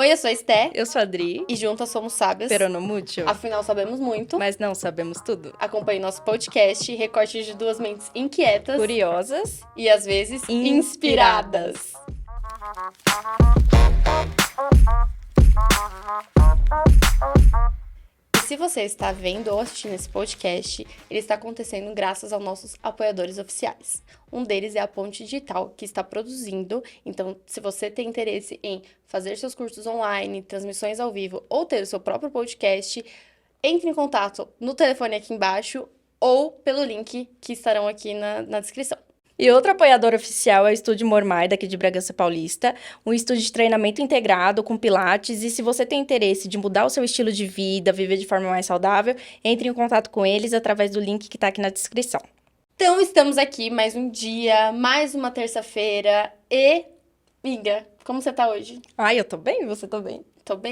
Oi, eu sou a Esté. Eu sou a Adri. E juntas somos sábias. Pero no mucho. Afinal, sabemos muito. Mas não sabemos tudo. Acompanhe nosso podcast, recortes de duas mentes inquietas. Curiosas. E às vezes inspiradas. E se você está vendo ou assistindo esse podcast, ele está acontecendo graças aos nossos apoiadores oficiais. Um deles é a Ponte Digital, que está produzindo. Então, se você tem interesse em fazer seus cursos online, transmissões ao vivo ou ter o seu próprio podcast, entre em contato no telefone aqui embaixo ou pelo link que estarão aqui na descrição. E outro apoiador oficial é o Estúdio Mormai, daqui de Bragança Paulista, um estúdio de treinamento integrado com pilates, e se você tem interesse de mudar o seu estilo de vida, viver de forma mais saudável, entre em contato com eles através do link que está aqui na descrição. Então, estamos aqui mais um dia, mais uma terça-feira e... Miga, como você tá hoje? Ai, eu tô bem, você tá bem?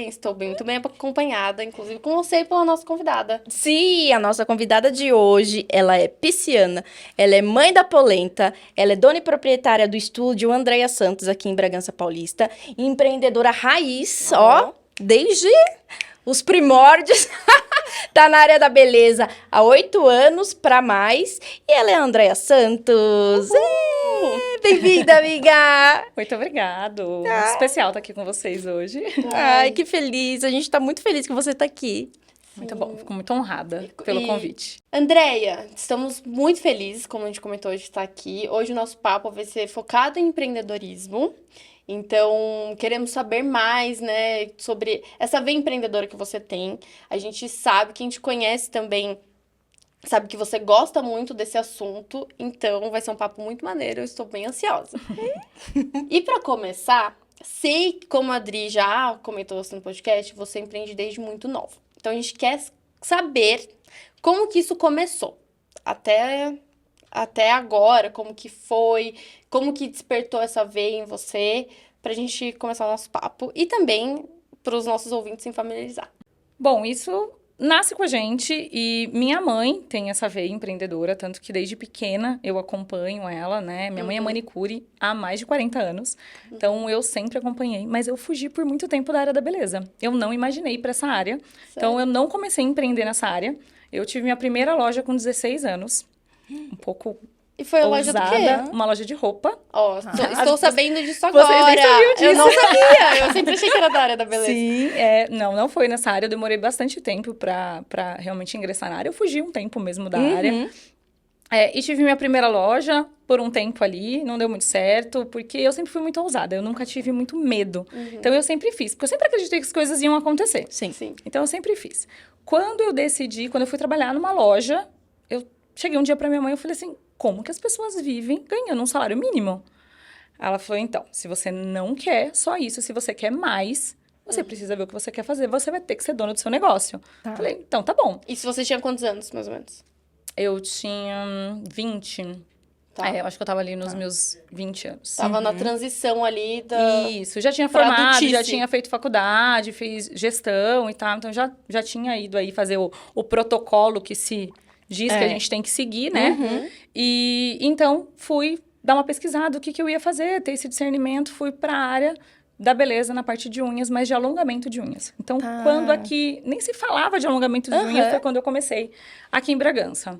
Estou bem, muito bem acompanhada, inclusive com você e pela nossa convidada. Sim, a nossa convidada de hoje, ela é pisciana, ela é mãe da polenta, ela é dona e proprietária do estúdio Andréia Santos, aqui em Bragança Paulista, empreendedora raiz, desde os primórdios, tá na área da beleza há 8 anos pra mais, e ela é a Andréia Santos. Bem-vinda, amiga! Muito obrigado. Muito especial estar aqui com vocês hoje. Ai, que feliz. A gente tá muito feliz que você tá aqui. Muito bom. Fico muito honrada pelo convite. Andréia, estamos muito felizes, como a gente comentou, de estar aqui. Hoje o nosso papo vai ser focado em empreendedorismo. Então, queremos saber mais, né, sobre essa veia empreendedora que você tem. A gente sabe, quem te conhece também sabe que você gosta muito desse assunto, então vai ser um papo muito maneiro, eu estou bem ansiosa. E para começar, sei que, como a Adri já comentou assim no podcast, você empreende desde muito nova. Então a gente quer saber como que isso começou, até agora, como que foi, como que despertou essa veia em você, pra gente começar o nosso papo e também para os nossos ouvintes se familiarizar. Bom, isso nasce com a gente e minha mãe tem essa veia empreendedora, tanto que desde pequena eu acompanho ela, né? Minha mãe é manicure há mais de 40 anos, então eu sempre acompanhei, mas eu fugi por muito tempo da área da beleza. Eu não imaginei ir para essa área, então eu não comecei a empreender nessa área. Eu tive minha primeira loja com 16 anos, um pouco E foi a ousada, loja do quê? uma loja de roupa. Estou sabendo disso agora. Vocês nem sabiam disso. Eu não sabia. Eu sempre achei que era da área da beleza. Sim, não foi nessa área. Eu demorei bastante tempo pra realmente ingressar na área. Eu fugi um tempo mesmo da área. E tive minha primeira loja por um tempo ali. Não deu muito certo, porque eu sempre fui muito ousada. Eu nunca tive muito medo. Então, eu sempre fiz. Porque eu sempre acreditei que as coisas iam acontecer. Sim. Então, eu sempre fiz. Quando eu fui trabalhar numa loja, eu cheguei um dia pra minha mãe e falei assim, como que as pessoas vivem ganhando um salário mínimo? Ela falou, então, se você não quer só isso, se você quer mais, você precisa ver o que você quer fazer, você vai ter que ser dona do seu negócio. Tá. Falei, então tá bom. E se você tinha quantos anos, mais ou menos? Eu tinha 20. Tá. Eu acho que eu tava ali nos meus 20 anos. Tava na transição ali da... Isso, já tinha pra formado, adultice. já tinha feito faculdade, fiz gestão e tal. Então, já tinha ido aí fazer o protocolo que se diz que a gente tem que seguir, né? E então, fui dar uma pesquisada, o que eu ia fazer, ter esse discernimento, fui para a área da beleza na parte de unhas, mas de alongamento de unhas. Então, quando aqui nem se falava de alongamento de unhas, foi quando eu comecei aqui em Bragança.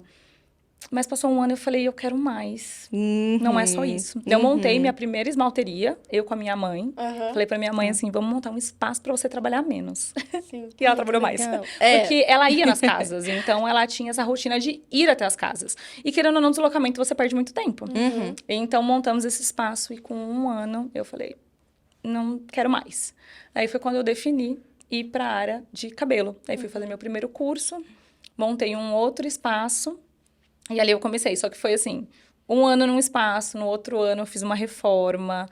Mas passou um ano e eu falei, eu quero mais. Não é só isso. Eu montei minha primeira esmalteria, eu com a minha mãe. Falei pra minha mãe assim, vamos montar um espaço pra você trabalhar menos. Sim. E ela trabalhou mais. Porque ela ia nas casas, então ela tinha essa rotina de ir até as casas. E querendo ou não, deslocamento, você perde muito tempo. Então, montamos esse espaço e com um ano, eu falei, não quero mais. Aí foi quando eu defini ir pra área de cabelo. Aí fui fazer meu primeiro curso, montei um outro espaço. E ali eu comecei, só que foi assim, um ano num espaço, no outro ano eu fiz uma reforma,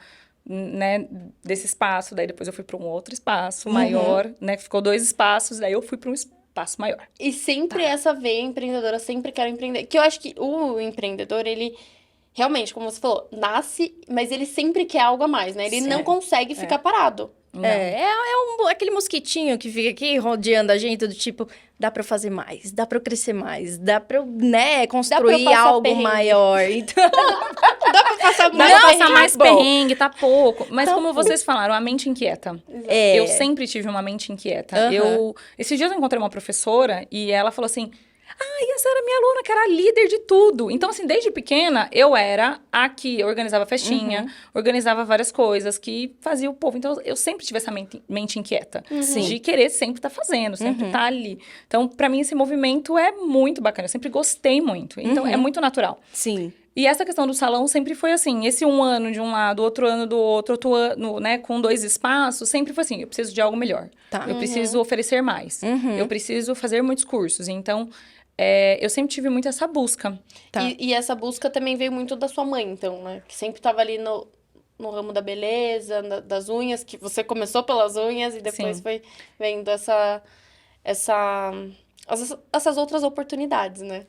né, desse espaço, daí depois eu fui para um outro espaço maior, né, ficou 2 espaços, daí eu fui para um espaço maior. E sempre essa veia empreendedora, sempre quero empreender. Que eu acho que o empreendedor, ele realmente, como você falou, nasce, mas ele sempre quer algo a mais, né? Ele não consegue ficar parado. Não. Aquele mosquitinho que fica aqui rodeando a gente, do tipo, dá pra eu fazer mais, dá pra eu crescer mais, dá pra eu, né, construir passar algo perrengue. maior. Então, Dá pra passar muito Dá pra perrengue. passar mais bom. perrengue, tá pouco. Mas como vocês falaram, a mente inquieta. É. Eu sempre tive uma mente inquieta. Aham. Esses dias eu encontrei uma professora e ela falou assim: ai, essa era minha aluna, que era líder de tudo. Então, assim, desde pequena, eu era a que organizava festinha, organizava várias coisas, que fazia o povo. Então, eu sempre tive essa mente inquieta. Sim. De querer sempre estar fazendo, sempre estar ali. Então, pra mim, esse movimento é muito bacana. Eu sempre gostei muito. Então, é muito natural. Sim. E essa questão do salão sempre foi assim, esse um ano de um lado, outro ano do outro ano, né, com 2 espaços, sempre foi assim, eu preciso de algo melhor. Tá. Eu preciso oferecer mais. Eu preciso fazer muitos cursos. Então, eu sempre tive muito essa busca. Tá. E essa busca também veio muito da sua mãe, então, né? Que sempre tava ali no ramo da beleza, das unhas, que você começou pelas unhas e depois Sim. foi vendo essas outras oportunidades, né?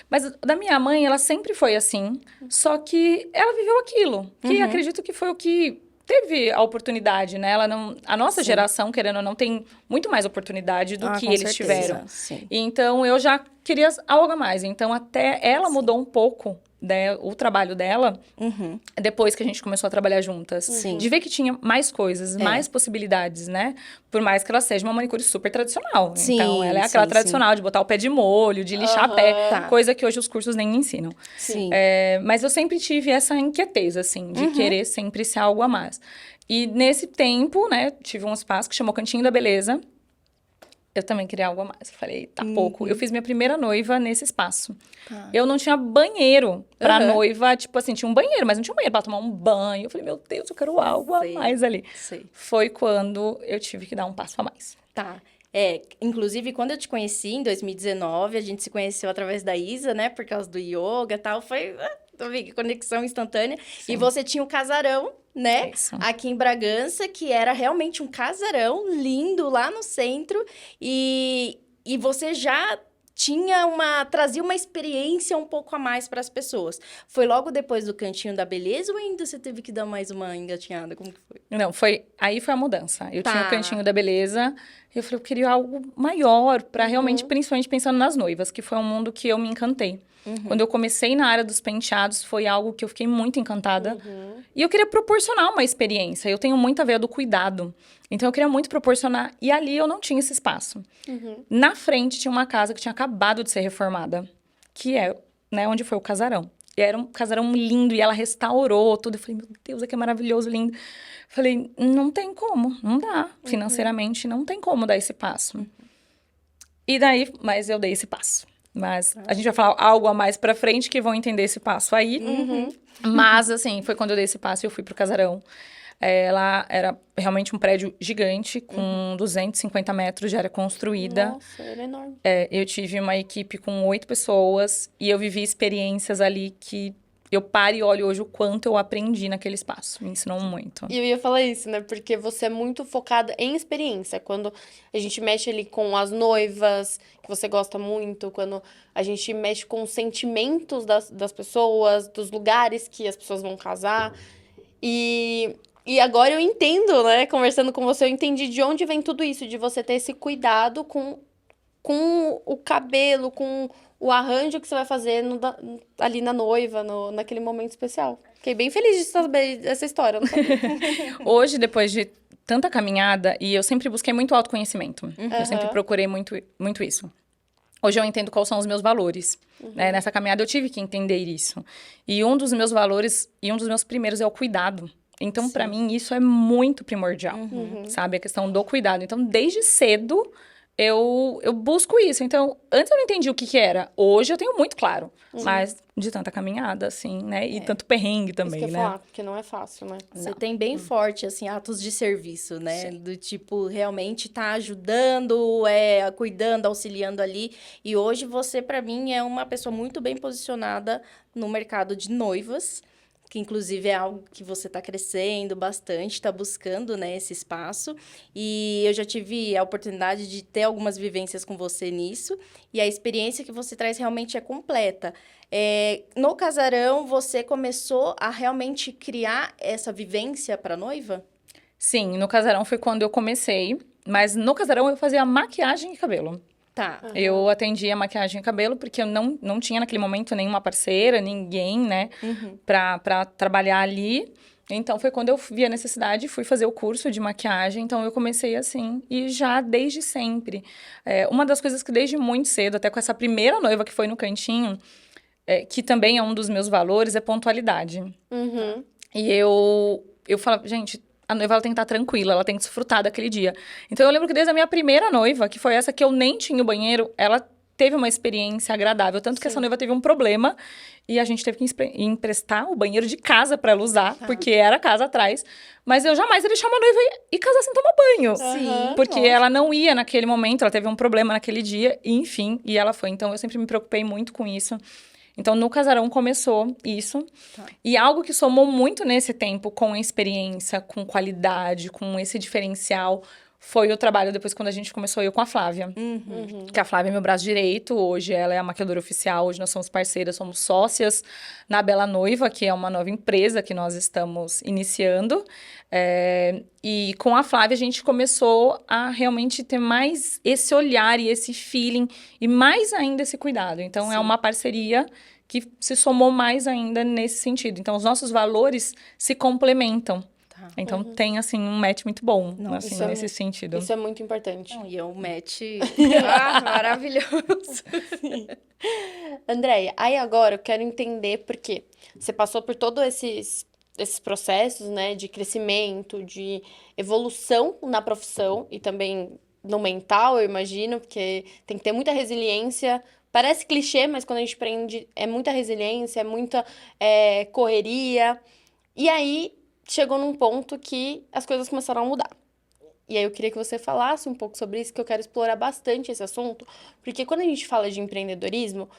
Mas da minha mãe, ela sempre foi assim, só que ela viveu aquilo, que acredito que foi o que teve a oportunidade, né? Ela não, a nossa geração, querendo ou não, tem muito mais oportunidade do que com eles certeza. tiveram. Sim. Então, eu já queria algo a mais. Então, até ela mudou um pouco, né, o trabalho dela, depois que a gente começou a trabalhar juntas. Sim. De ver que tinha mais coisas, mais possibilidades, né? Por mais que ela seja uma manicure super tradicional. Sim, Então, ela é aquela sim, tradicional de botar o pé de molho, de lixar pé. Tá. Coisa que hoje os cursos nem ensinam. Sim. Mas eu sempre tive essa inquietez, assim, de querer sempre ser algo a mais. E nesse tempo, né, tive um espaço que chamou Cantinho da Beleza. Eu também queria algo a mais. Eu falei, tá pouco. Eu fiz minha primeira noiva nesse espaço. Tá. Eu não tinha banheiro pra noiva. Tipo assim, tinha um banheiro, mas não tinha um banheiro pra tomar um banho. Eu falei, meu Deus, eu quero algo a mais ali. Sei. Foi quando eu tive que dar um passo a mais. Tá. Inclusive, quando eu te conheci, em 2019, a gente se conheceu através da Isa, né? Por causa do yoga e tal. Foi, amiga, conexão instantânea. Sim. E você tinha um casarão, né? Isso. Aqui em Bragança, que era realmente um casarão lindo lá no centro. E você já trazia uma experiência um pouco a mais para as pessoas. Foi logo depois do Cantinho da Beleza ou ainda você teve que dar mais uma engatinhada? Como que foi? Não, aí foi a mudança. Eu Tá. tinha o Cantinho da Beleza, e eu falei, eu queria algo maior, pra realmente, principalmente pensando nas noivas, que foi um mundo que eu me encantei. Quando eu comecei na área dos penteados, foi algo que eu fiquei muito encantada. E eu queria proporcionar uma experiência. Eu tenho muito a ver do cuidado. Então, eu queria muito proporcionar. E ali eu não tinha esse espaço. Na frente tinha uma casa que tinha acabado de ser reformada, que é, né, onde foi o casarão. E era um casarão lindo, e ela restaurou tudo. Eu falei, meu Deus, aqui é maravilhoso, lindo. Falei, não tem como, não dá. Financeiramente, não tem como dar esse passo. E daí, mas eu dei esse passo. Mas a gente vai falar algo a mais pra frente que vão entender esse passo aí. Mas, assim, foi quando eu dei esse passo e eu fui pro casarão. Lá era realmente um prédio gigante, com 250 metros de área construída. Nossa, era enorme. Eu tive uma equipe com 8 pessoas e eu vivi experiências ali que eu paro e olho hoje o quanto eu aprendi naquele espaço. Me ensinou muito. E eu ia falar isso, né? Porque você é muito focada em experiência. Quando a gente mexe ali com as noivas, que você gosta muito, quando a gente mexe com os sentimentos das pessoas, dos lugares que as pessoas vão casar. E agora eu entendo, né? Conversando com você, eu entendi de onde vem tudo isso, de você ter esse cuidado com o cabelo, com o arranjo que você vai fazer ali na noiva, naquele momento especial. Fiquei bem feliz de saber essa história. Não sabia. Hoje, depois de tanta caminhada, e eu sempre busquei muito autoconhecimento. Eu sempre procurei muito, muito isso. Hoje eu entendo quais são os meus valores. Né? Nessa caminhada eu tive que entender isso. E um dos meus valores, e um dos meus primeiros é o cuidado. Então, pra mim, isso é muito primordial, sabe? A questão do cuidado. Então, desde cedo, eu busco isso. Então, antes eu não entendi o que era. Hoje eu tenho muito claro. Mas de tanta caminhada, assim, né? E tanto perrengue também, Isso que eu né? ia falar, porque não é fácil, né? Você tem bem forte, assim, atos de serviço, né? Do tipo, realmente tá ajudando, cuidando, auxiliando ali. E hoje você, pra mim, é uma pessoa muito bem posicionada no mercado de noivas, que inclusive é algo que você está crescendo bastante, está buscando, né, esse espaço. E eu já tive a oportunidade de ter algumas vivências com você nisso, e a experiência que você traz realmente é completa. No casarão, você começou a realmente criar essa vivência para a noiva? Sim, no casarão foi quando eu comecei, mas no casarão eu fazia maquiagem e cabelo. Tá. Eu atendia maquiagem e cabelo porque eu não tinha naquele momento nenhuma parceira, ninguém, né, pra trabalhar ali. Então, foi quando eu vi a necessidade, fui fazer o curso de maquiagem. Então, eu comecei assim, e já desde sempre. Uma das coisas que desde muito cedo, até com essa primeira noiva que foi no cantinho, que também é um dos meus valores, é pontualidade. Uhum. E eu falava, gente, a noiva ela tem que estar tranquila, ela tem que desfrutar daquele dia. Então, eu lembro que desde a minha primeira noiva, que foi essa que eu nem tinha o banheiro, ela teve uma experiência agradável. Tanto que essa noiva teve um problema e a gente teve que emprestar o banheiro de casa para ela usar, porque era casa atrás. Mas eu jamais ia deixar uma noiva ir casar sem tomar banho. Sim, Porque lógico. ela não ia naquele momento, ela teve um problema naquele dia, e enfim, e ela foi. Então, eu sempre me preocupei muito com isso. Então, no casarão começou isso. Tá. E algo que somou muito nesse tempo com a experiência, com qualidade, com esse diferencial, foi o trabalho depois quando a gente começou eu com a Flávia. Que a Flávia é meu braço direito, hoje ela é a maquiadora oficial, hoje nós somos parceiras, somos sócias na Bela Noiva, que é uma nova empresa que nós estamos iniciando. E com a Flávia a gente começou a realmente ter mais esse olhar e esse feeling, e mais ainda esse cuidado. Então, é uma parceria que se somou mais ainda nesse sentido. Então, os nossos valores se complementam. Tá. Então, tem, assim, um match muito bom, Não, assim, isso é nesse sentido. Isso é muito importante. Não, e é um match maravilhoso. Andréia, aí agora eu quero entender porque você passou por todos esses processos, né, de crescimento, de evolução na profissão e também no mental, eu imagino, porque tem que ter muita resiliência. Parece clichê, mas quando a gente aprende, é muita resiliência, é muita correria. E aí, chegou num ponto que as coisas começaram a mudar. E aí eu queria que você falasse um pouco sobre isso, que eu quero explorar bastante esse assunto, porque quando a gente fala de empreendedorismo,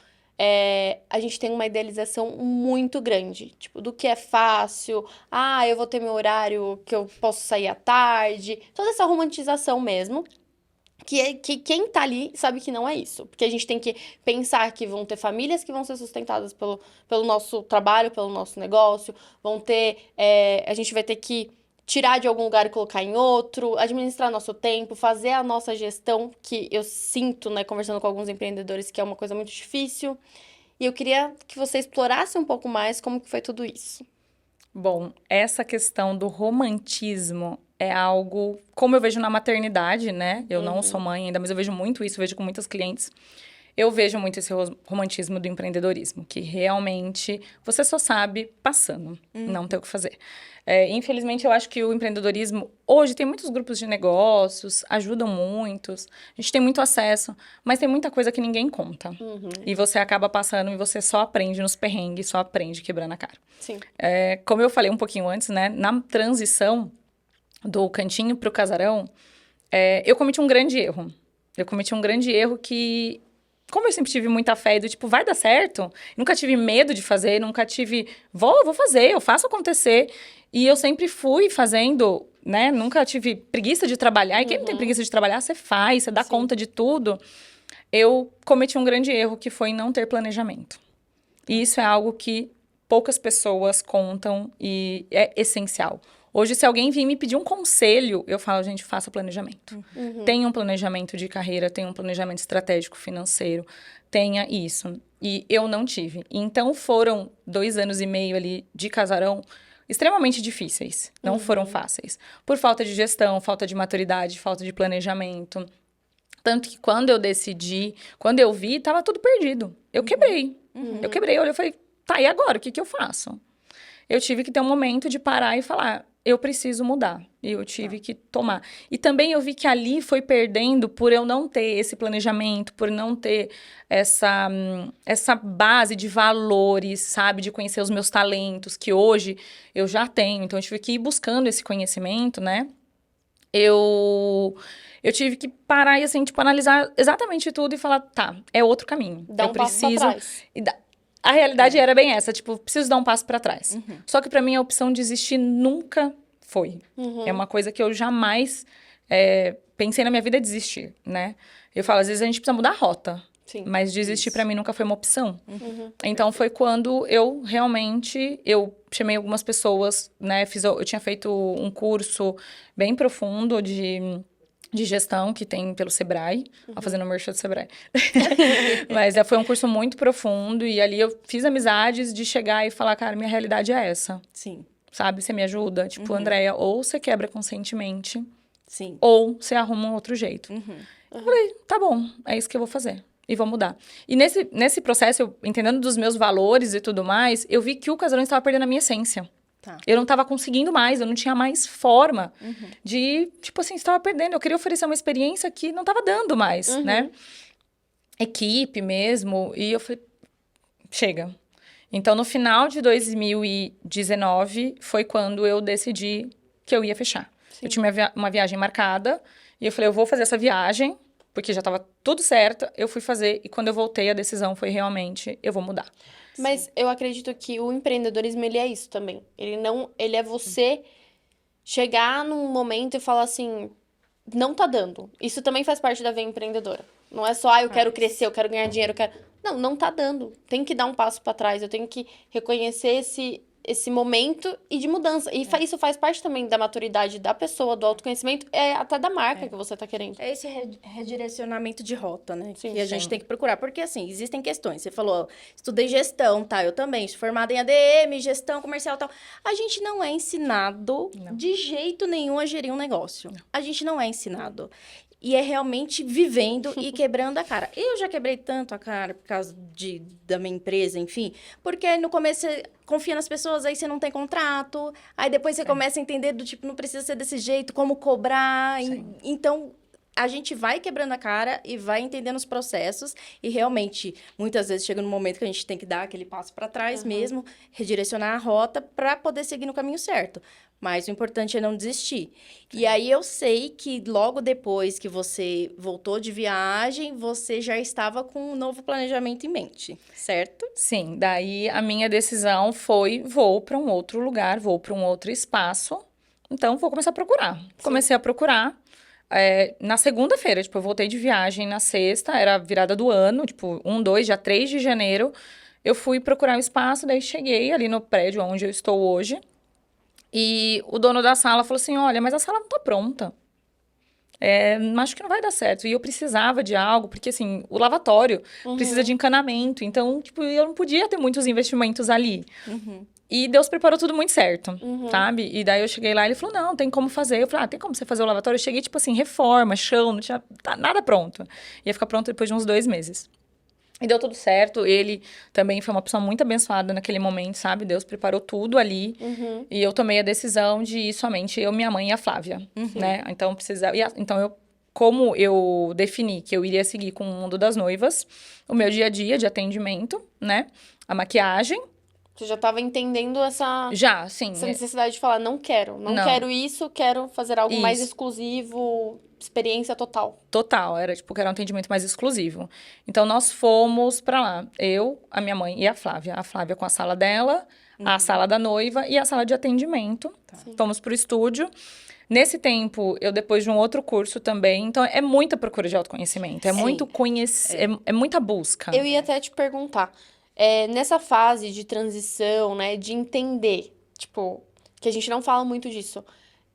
a gente tem uma idealização muito grande, tipo, do que é fácil, eu vou ter meu horário que eu posso sair à tarde, toda essa romantização mesmo, que quem tá ali sabe que não é isso, porque a gente tem que pensar que vão ter famílias que vão ser sustentadas pelo nosso trabalho, pelo nosso negócio, a gente vai ter que tirar de algum lugar e colocar em outro, administrar nosso tempo, fazer a nossa gestão, que eu sinto, né, conversando com alguns empreendedores, que é uma coisa muito difícil. E eu queria que você explorasse um pouco mais como que foi tudo isso. Bom, essa questão do romantismo é algo, como eu vejo na maternidade, né? Eu não sou mãe ainda, mas eu vejo muito isso, vejo com muitas clientes. Eu vejo muito esse romantismo do empreendedorismo, que realmente você só sabe passando, não tem o que fazer. Infelizmente, eu acho que o empreendedorismo, hoje tem muitos grupos de negócios, ajudam muitos, a gente tem muito acesso, mas tem muita coisa que ninguém conta. E você acaba passando e você só aprende nos perrengues, só aprende quebrando a cara. Sim. Como eu falei um pouquinho antes, né? Na transição do cantinho pro casarão, eu cometi um grande erro. Eu cometi um grande erro que, como eu sempre tive muita fé do tipo, vai dar certo, nunca tive medo de fazer, nunca tive, vou fazer, eu faço acontecer. E eu sempre fui fazendo, né? Nunca tive preguiça de trabalhar. E quem não tem preguiça de trabalhar, você faz, você dá conta de tudo. Eu cometi um grande erro, que foi não ter planejamento. E isso é algo que poucas pessoas contam e é essencial. Hoje, se alguém vir me pedir um conselho, eu falo, gente, faça planejamento. Tenha um planejamento de carreira, tenha um planejamento estratégico financeiro, tenha isso. E eu não tive. Então, foram 2 anos e meio ali de casarão extremamente difíceis. Não foram fáceis. Por falta de gestão, falta de maturidade, falta de planejamento. Tanto que quando eu decidi, quando eu vi, tava tudo perdido. Eu quebrei. Eu quebrei, eu falei, tá, e agora? O que eu faço? Eu tive que ter um momento de parar e falar, eu preciso mudar. E eu tive que tomar. E também eu vi que ali foi perdendo por eu não ter esse planejamento, por não ter essa base de valores, sabe? De conhecer os meus talentos, que hoje eu já tenho. Então, eu tive que ir buscando esse conhecimento, né? Eu tive que parar e, assim, tipo, analisar exatamente tudo e falar, tá, é outro caminho. Dá um passo pra trás. a realidade era bem essa, tipo, preciso dar um passo pra trás. Só que pra mim a opção de desistir nunca foi. É uma coisa que eu jamais pensei na minha vida desistir, né? Eu falo, às vezes a gente precisa mudar a rota. Sim. Mas desistir pra mim nunca foi uma opção. Então foi quando eu realmente, eu chamei algumas pessoas, né? Eu tinha feito um curso bem profundo de gestão que tem pelo Sebrae, fazendo merchan do Sebrae. Mas foi um curso muito profundo e ali eu fiz amizades de chegar e falar, cara, minha realidade é essa. Sim, Sabe? Você me ajuda? Tipo, Andréia, ou você quebra conscientemente, sim. ou você arruma um outro jeito. Eu falei, tá bom, é isso que eu vou fazer. E vou mudar. E nesse processo, eu, entendendo dos meus valores e tudo mais, eu vi que o Casarões estava perdendo a minha essência. Tá. Eu não estava conseguindo mais, eu não tinha mais forma de... Tipo assim, estava perdendo. Eu queria oferecer uma experiência que não estava dando mais, né? Equipe mesmo. E eu falei, chega. Então, no final de 2019, foi quando eu decidi que eu ia fechar. Eu tinha uma viagem marcada. E eu falei, eu vou fazer essa viagem, porque já estava tudo certo. Eu fui fazer. E quando eu voltei, a decisão foi realmente, eu vou mudar. Mas eu acredito que o empreendedorismo, ele é isso também. Ele é você chegar num momento e falar assim, não tá dando. Isso também faz parte da veia empreendedora. Não é só, eu quero crescer, eu quero ganhar dinheiro, eu quero... Não, não tá dando. Tem que dar um passo pra trás, eu tenho que reconhecer esse momento e de mudança. E isso faz parte também da maturidade da pessoa, do autoconhecimento, até da marca que você tá querendo. É esse redirecionamento de rota, né? Sim, que a gente tem que procurar. Porque, assim, existem questões. Você falou, estudei gestão, tá? Eu também. Sou formada em ADM, gestão comercial e tal. A gente não é ensinado de jeito nenhum a gerir um negócio. A gente não é ensinado. E é realmente vivendo e quebrando a cara. Eu já quebrei tanto a cara por causa da minha empresa, enfim. Porque no começo você confia nas pessoas, aí você não tem contrato. Aí depois você começa a entender do tipo, não precisa ser desse jeito, como cobrar. Então, a gente vai quebrando a cara e vai entendendo os processos. E realmente, muitas vezes chega num momento que a gente tem que dar aquele passo para trás mesmo, redirecionar a rota para poder seguir no caminho certo. Mas o importante é não desistir. E aí eu sei que logo depois que você voltou de viagem, você já estava com um novo planejamento em mente, certo? Sim, daí a minha decisão foi, vou para um outro lugar, vou para um outro espaço. Então, vou começar a procurar. Comecei a procurar. Na segunda-feira, tipo, eu voltei de viagem na sexta, era a virada do ano, tipo, dia 3 de janeiro. Eu fui procurar o espaço, daí cheguei ali no prédio onde eu estou hoje. E o dono da sala falou assim, olha, mas a sala não tá pronta. Acho que não vai dar certo. E eu precisava de algo, porque assim, o lavatório precisa de encanamento. Então, tipo, eu não podia ter muitos investimentos ali. E Deus preparou tudo muito certo, sabe? E daí eu cheguei lá e ele falou, não, tem como fazer. Eu falei, tem como você fazer o lavatório? Eu cheguei, tipo assim, reforma, chão, não tinha nada pronto. Ia ficar pronto depois de uns 2 meses. E deu tudo certo. Ele também foi uma pessoa muito abençoada naquele momento, sabe? Deus preparou tudo ali. E eu tomei a decisão de ir somente eu, minha mãe e a Flávia, né? Então, como eu defini que eu iria seguir com o mundo das noivas, o meu dia a dia de atendimento, né? A maquiagem. Você já estava entendendo essa Sim. essa necessidade de falar, não quero quero isso, quero fazer algo mais exclusivo, experiência total. Total, era tipo, que era um atendimento mais exclusivo. Então, nós fomos pra lá, eu, a minha mãe e a Flávia. A Flávia com a sala dela, a sala da noiva e a sala de atendimento. Fomos pro estúdio. Nesse tempo, eu depois de um outro curso também, então é muita procura de autoconhecimento, é muito conhecer, é muita busca. Eu ia até te perguntar, nessa fase de transição, né, de entender, tipo, que a gente não fala muito disso,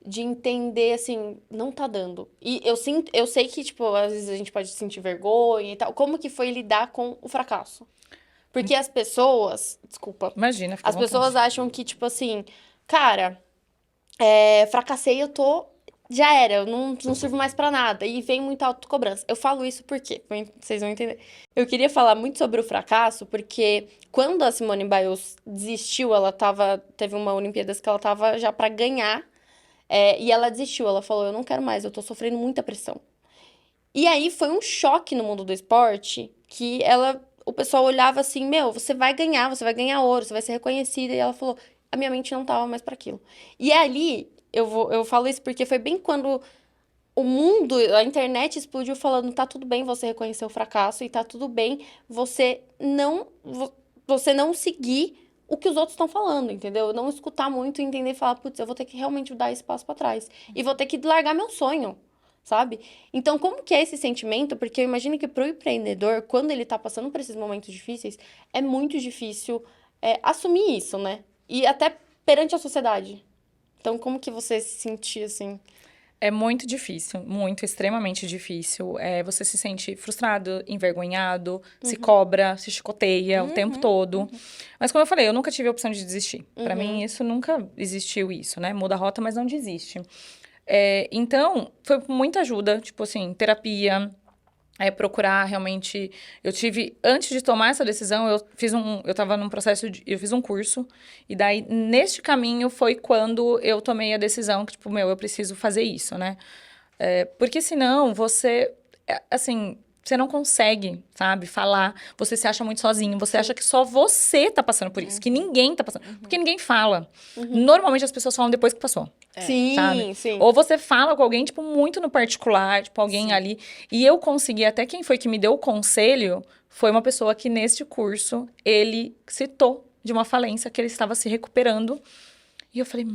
de entender, assim, não tá dando. E eu sei que, tipo, às vezes a gente pode sentir vergonha e tal. Como que foi lidar com o fracasso? Porque as pessoas, desculpa, Imagina, fica à as vontade. pessoas acham que, tipo assim, cara, fracassei, já era, eu não sirvo mais pra nada. E vem muita autocobrança. Eu falo isso porque, vocês vão entender. Eu queria falar muito sobre o fracasso, porque quando a Simone Biles desistiu, teve uma Olimpíadas que ela tava já pra ganhar, e ela desistiu. Ela falou, eu não quero mais, eu tô sofrendo muita pressão. E aí foi um choque no mundo do esporte, que o pessoal olhava assim, você vai ganhar ouro, você vai ser reconhecida. E ela falou, a minha mente não tava mais pra aquilo. E ali, eu falo isso porque foi bem quando o mundo, a internet explodiu falando, tá tudo bem você reconhecer o fracasso e tá tudo bem você você não seguir o que os outros estão falando, entendeu? Não escutar muito e entender e falar, putz, eu vou ter que realmente dar esse passo pra trás. E vou ter que largar meu sonho, sabe? Então, como que é esse sentimento? Porque eu imagino que pro empreendedor, quando ele tá passando por esses momentos difíceis, é muito difícil assumir isso, né? E até perante a sociedade. Então, como que você se sentia, assim? É muito difícil, muito, extremamente difícil. Você se sente frustrado, envergonhado, se cobra, se chicoteia o tempo todo. Mas como eu falei, eu nunca tive a opção de desistir. Pra mim, isso nunca existiu isso, né? Muda a rota, mas não desiste. Então, foi com muita ajuda, tipo assim, terapia, procurar realmente... Eu tive, antes de tomar essa decisão, eu tava num processo eu fiz um curso, e daí, neste caminho, foi quando eu tomei a decisão que, tipo, eu preciso fazer isso, né? Porque senão, assim, você não consegue, sabe, falar, você se acha muito sozinho, você acha que só você tá passando por isso, que ninguém tá passando, porque ninguém fala. Normalmente, as pessoas falam depois que passou. Sim, Sabe? sim. Ou você fala com alguém, tipo, muito no particular, tipo, alguém ali. E eu consegui, até quem foi que me deu o conselho, foi uma pessoa que, neste curso, ele citou de uma falência que ele estava se recuperando. E eu falei,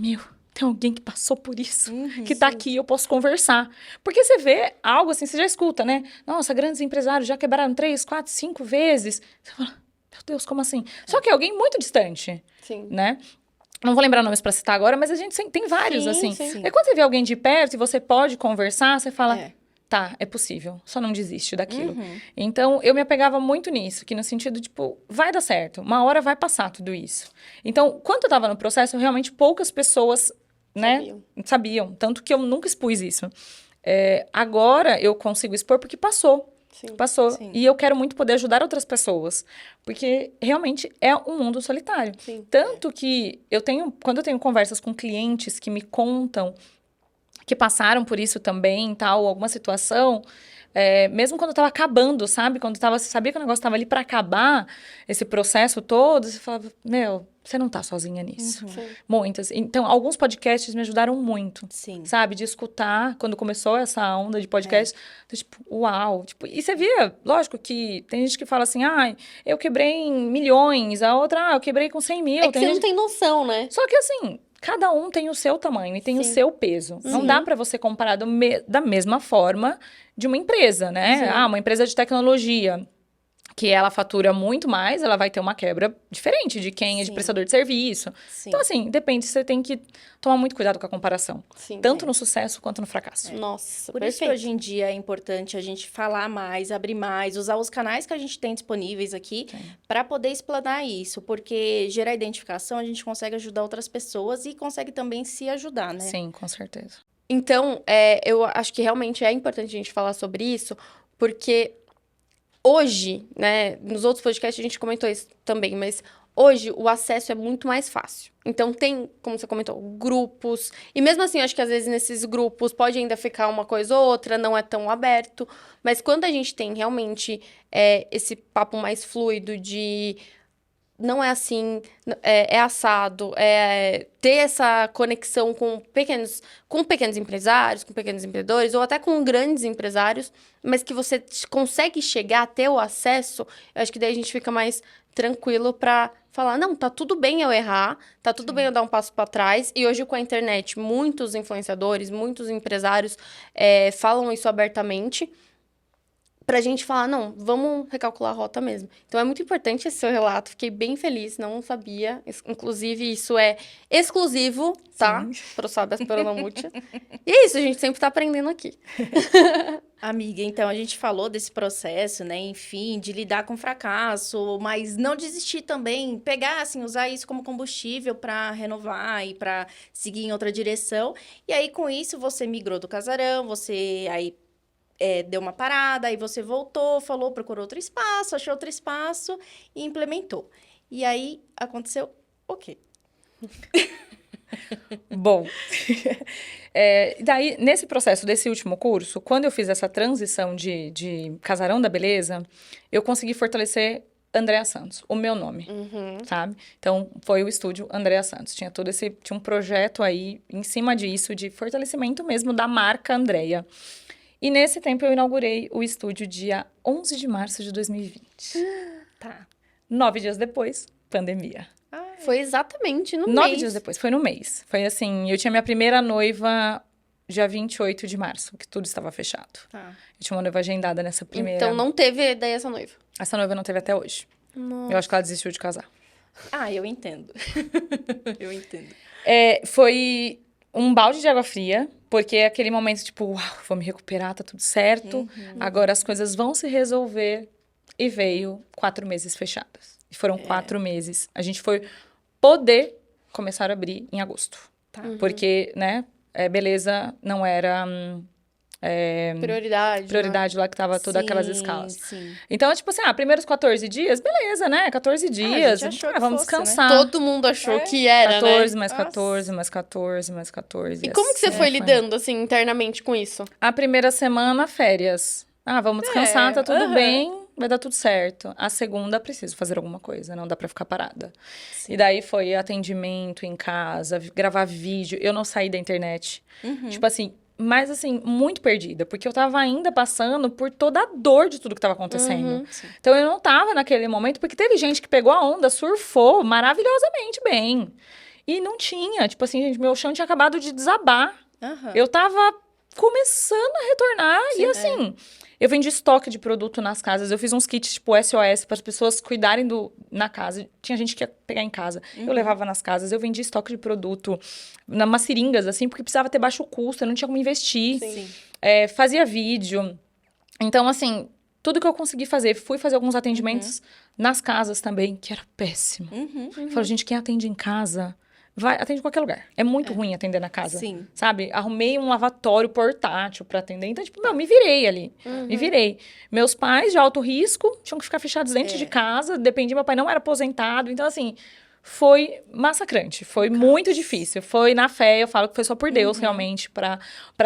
tem alguém que passou por isso, que tá aqui, eu posso conversar. Porque você vê algo assim, você já escuta, né? Nossa, grandes empresários já quebraram 3, 4, 5 vezes. Você fala, meu Deus, como assim? Só que é alguém muito distante, Sim. né? Não vou lembrar nomes pra citar agora, mas a gente tem vários, Sim, assim. sim. Aí quando você vê alguém de perto e você pode conversar, você fala, É. tá, é possível, só não desiste daquilo. Então, eu me apegava muito nisso, que no sentido, tipo, vai dar certo, uma hora vai passar tudo isso. Então, quando eu tava no processo, realmente poucas pessoas, né, sabiam. Tanto que eu nunca expus isso. Agora, eu consigo expor porque passou. Sim. Passou. Sim. E eu quero muito poder ajudar outras pessoas. Porque realmente é um mundo solitário. Sim. Tanto que quando eu tenho conversas com clientes que me contam que passaram por isso também, tal, alguma situação, mesmo quando eu tava acabando, sabe? Você sabia que o negócio tava ali para acabar, esse processo todo, você falava, você não tá sozinha nisso. Sim. Muitas. Então, alguns podcasts me ajudaram muito. Sim. Sabe? De escutar, quando começou essa onda de podcast, tipo, uau. Tipo, e você via, lógico que tem gente que fala assim, eu quebrei em milhões, a outra, eu quebrei com 100 mil. É que você não tem noção, né? Só que assim, cada um tem o seu tamanho e tem o seu peso. Não dá pra você comparar da mesma forma de uma empresa, né? Uma empresa de tecnologia, que ela fatura muito mais, ela vai ter uma quebra diferente de quem é de prestador de serviço. Sim. Então, assim, depende, você tem que tomar muito cuidado com a comparação. Sim. Tanto no sucesso quanto no fracasso. Nossa, Por isso que perfeito. hoje em dia é importante a gente falar mais, abrir mais, usar os canais que a gente tem disponíveis aqui para poder explanar isso, porque gerar identificação a gente consegue ajudar outras pessoas e consegue também se ajudar, né? Sim, com certeza. Então, eu acho que realmente é importante a gente falar sobre isso, porque hoje, né, nos outros podcasts a gente comentou isso também, mas hoje o acesso é muito mais fácil. Então tem, como você comentou, grupos, e mesmo assim, eu acho que às vezes nesses grupos pode ainda ficar uma coisa ou outra, não é tão aberto, mas quando a gente tem realmente esse papo mais fluido de não é assim, é assado, ter essa conexão com pequenos empresários, com pequenos empreendedores, ou até com grandes empresários, mas que você consegue chegar até o acesso, eu acho que daí a gente fica mais tranquilo para falar, não, tá tudo bem eu errar, tá tudo bem eu dar um passo para trás, e hoje com a internet, muitos influenciadores, muitos empresários falam isso abertamente, pra gente falar, não, vamos recalcular a rota mesmo. Então, é muito importante esse seu relato. Fiquei bem feliz, não sabia. Inclusive, isso é exclusivo, tá? Pro Sábias Peronomútil. E é isso, a gente sempre tá aprendendo aqui. Amiga, então a gente falou desse processo, né, enfim, de lidar com fracasso, mas não desistir também, pegar, assim, usar isso como combustível para renovar e para seguir em outra direção. E aí, com isso, você migrou do casarão, você aí deu uma parada, aí você voltou, falou, procurou outro espaço, achou outro espaço e implementou. E aí, aconteceu o quê? Bom, daí, nesse processo desse último curso, quando eu fiz essa transição de Casarão da Beleza, eu consegui fortalecer Andréa Santos, o meu nome, sabe? Então, foi o estúdio Andréa Santos. Tinha tinha um projeto aí em cima disso, de fortalecimento mesmo da marca Andréa. E nesse tempo eu inaugurei o estúdio dia 11 de março de 2020. Tá. 9 dias depois, pandemia. Foi exatamente no 9 mês. dias depois, foi no mês. Foi assim, eu tinha minha primeira noiva dia 28 de março, que tudo estava fechado. Tá. Eu tinha uma noiva agendada nessa primeira. Então não teve daí essa noiva. Essa noiva não teve até hoje. Nossa. Eu acho que ela desistiu de casar. Eu entendo. Eu entendo. Foi um balde de água fria, porque é aquele momento, tipo, uau, vou me recuperar, tá tudo certo. Agora as coisas vão se resolver. E veio 4 meses fechadas. E foram 4 meses. A gente foi poder começar a abrir em agosto. Tá. Porque, né, beleza não era Prioridade. lá que tava todas aquelas escalas. Sim. Então, tipo assim, primeiros 14 dias, beleza, né? 14 dias. gente achou que Vamos fosse, né? descansar. Todo mundo achou que era, 14, né? mais Nossa. 14, mais 14, mais 14. E como que você assim foi lidando, assim, internamente com isso? A primeira semana, férias. Vamos descansar, tá tudo aham. bem, vai dar tudo certo. A segunda, preciso fazer alguma coisa, não dá pra ficar parada. E daí foi atendimento em casa, gravar vídeo. Eu não saí da internet. Tipo assim, mas assim, muito perdida. Porque eu tava ainda passando por toda a dor de tudo que tava acontecendo. Então eu não tava naquele momento, porque teve gente que pegou a onda, surfou maravilhosamente bem. E não tinha, tipo assim, gente, meu chão tinha acabado de desabar. Aham. Eu tava começando a retornar e assim, eu vendi estoque de produto nas casas. Eu fiz uns kits tipo SOS para as pessoas cuidarem na casa. Tinha gente que ia pegar em casa. Eu levava nas casas. Eu vendia estoque de produto nas seringas, assim, porque precisava ter baixo custo. Eu não tinha como investir. Sim. Fazia vídeo. Então, assim, tudo que eu consegui fazer. Fui fazer alguns atendimentos nas casas também, que era péssimo. Eu falei, gente, quem atende em casa... atende em qualquer lugar. É muito ruim atender na casa. Sim. Sabe? Arrumei um lavatório portátil pra atender. Então, tipo, me virei ali. Me virei. Meus pais, de alto risco, tinham que ficar fechados dentro de casa. Dependia, meu pai não era aposentado. Então, assim, foi massacrante. Foi muito difícil. Foi na fé, eu falo que foi só por Deus, realmente, pra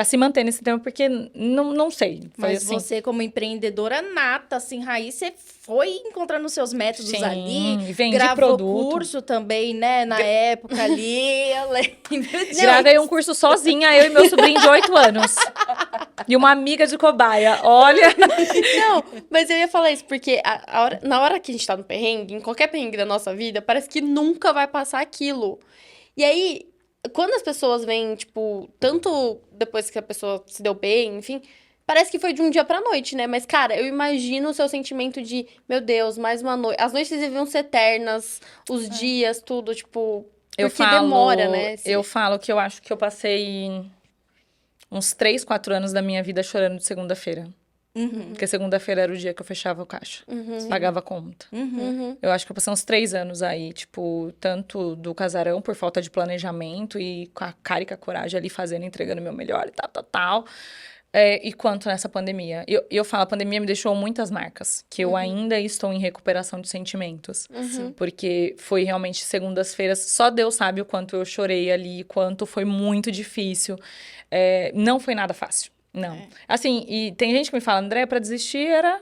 se manter nesse tempo. Porque não sei. Foi Mas assim. você, como empreendedora nata, assim, raiz, você foi encontrando os seus métodos Sim, ali. vendi gravou produto. curso também, né? Na época ali, eu lembro disso. Gravei um curso sozinha, eu e meu sobrinho de 8 anos. E uma amiga de cobaia. Olha... Não, mas eu ia falar isso, porque na hora que a gente tá no perrengue, em qualquer perrengue da nossa vida, parece que nunca vai passar aquilo. E aí, quando as pessoas vêm, tipo, tanto depois que a pessoa se deu bem, enfim, parece que foi de um dia pra noite, né? Mas, cara, eu imagino o seu sentimento de, meu Deus, mais uma noite. As noites deviam ser eternas, os dias, tudo, tipo, porque demora, né? Eu falo que eu acho que eu passei uns 3, 4 anos da minha vida chorando de segunda-feira. Porque segunda-feira era o dia que eu fechava o caixa. Pagava a conta. Eu acho que eu passei uns 3 anos aí, tipo, tanto do casarão por falta de planejamento e com a cara e com a coragem ali fazendo, entregando o meu melhor e tal. E quanto nessa pandemia. Eu falo, a pandemia me deixou muitas marcas, que eu ainda estou em recuperação de sentimentos. Porque foi realmente segundas-feiras, só Deus sabe o quanto eu chorei ali, quanto foi muito difícil. Não foi nada fácil. Não. Assim, e tem gente que me fala, André, pra desistir era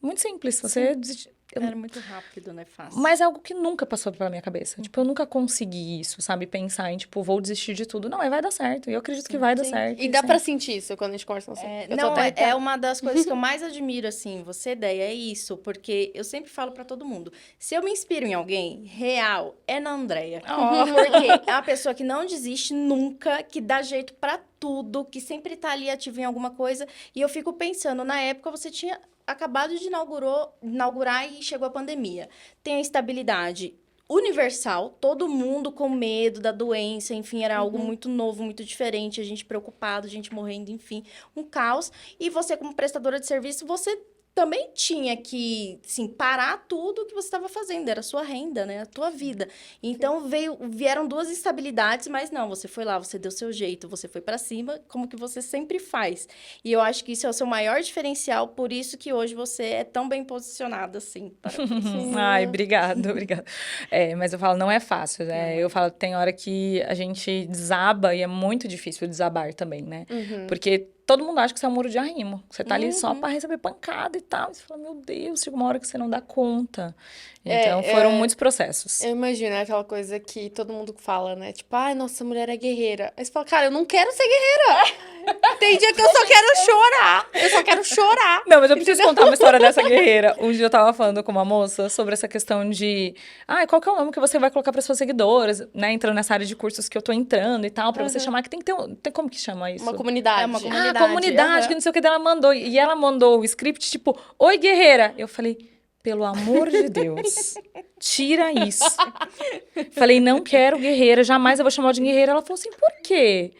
muito simples. Você desistir. Era muito rápido, né? Fácil. Mas é algo que nunca passou pela minha cabeça. Tipo, eu nunca consegui isso, sabe? Pensar em, tipo, vou desistir de tudo. Não, vai dar certo. E eu acredito que vai dar certo. E dá pra sentir isso quando a gente conversa assim. Eu tô Não, até arrepiada. é uma das coisas que eu mais admiro, assim, você, ideia, é isso. Porque eu sempre falo pra todo mundo, se eu me inspiro em alguém, real, é na Andréia. Porque é uma pessoa que não desiste nunca, que dá jeito pra tudo, que sempre tá ali ativa em alguma coisa. E eu fico pensando, na época você tinha acabado de inaugurar e chegou a pandemia. Tem a estabilidade universal, todo mundo com medo da doença, enfim, era algo muito novo, muito diferente, a gente preocupado, a gente morrendo, enfim, um caos. E você, como prestadora de serviço, você também tinha que, assim, parar tudo que você estava fazendo, era a sua renda, né, a tua vida. Então, vieram 2 instabilidades, mas não, você foi lá, você deu seu jeito, você foi para cima, como que você sempre faz. E eu acho que isso é o seu maior diferencial, por isso que hoje você é tão bem posicionada, assim. Ai, obrigada. Mas eu falo, não é fácil, né? Eu falo, tem hora que a gente desaba e é muito difícil desabar também, né? Porque todo mundo acha que você é um muro de arrimo. Você tá ali só pra receber pancada e tal. E você fala, meu Deus, chega uma hora que você não dá conta. Então, foram muitos processos. Eu imagino, é aquela coisa que todo mundo fala, né? Tipo, ai, nossa, essa mulher é guerreira. Aí você fala, cara, eu não quero ser guerreira. Tem dia que eu só quero chorar. Eu só quero chorar. Não, mas eu preciso contar uma história dessa guerreira. Um dia eu tava falando com uma moça sobre essa questão de... qual que é o nome que você vai colocar para suas seguidoras, né? Entrando nessa área de cursos que eu tô entrando e tal, pra você chamar, que tem que ter tem como que chama isso? Uma comunidade. É uma comunidade. Comunidade, que não sei o que dela mandou. E ela mandou o script, tipo, oi, guerreira. Eu falei, pelo amor de Deus, tira isso. Falei, não quero guerreira, jamais eu vou chamar de guerreira. Ela falou assim, por quê?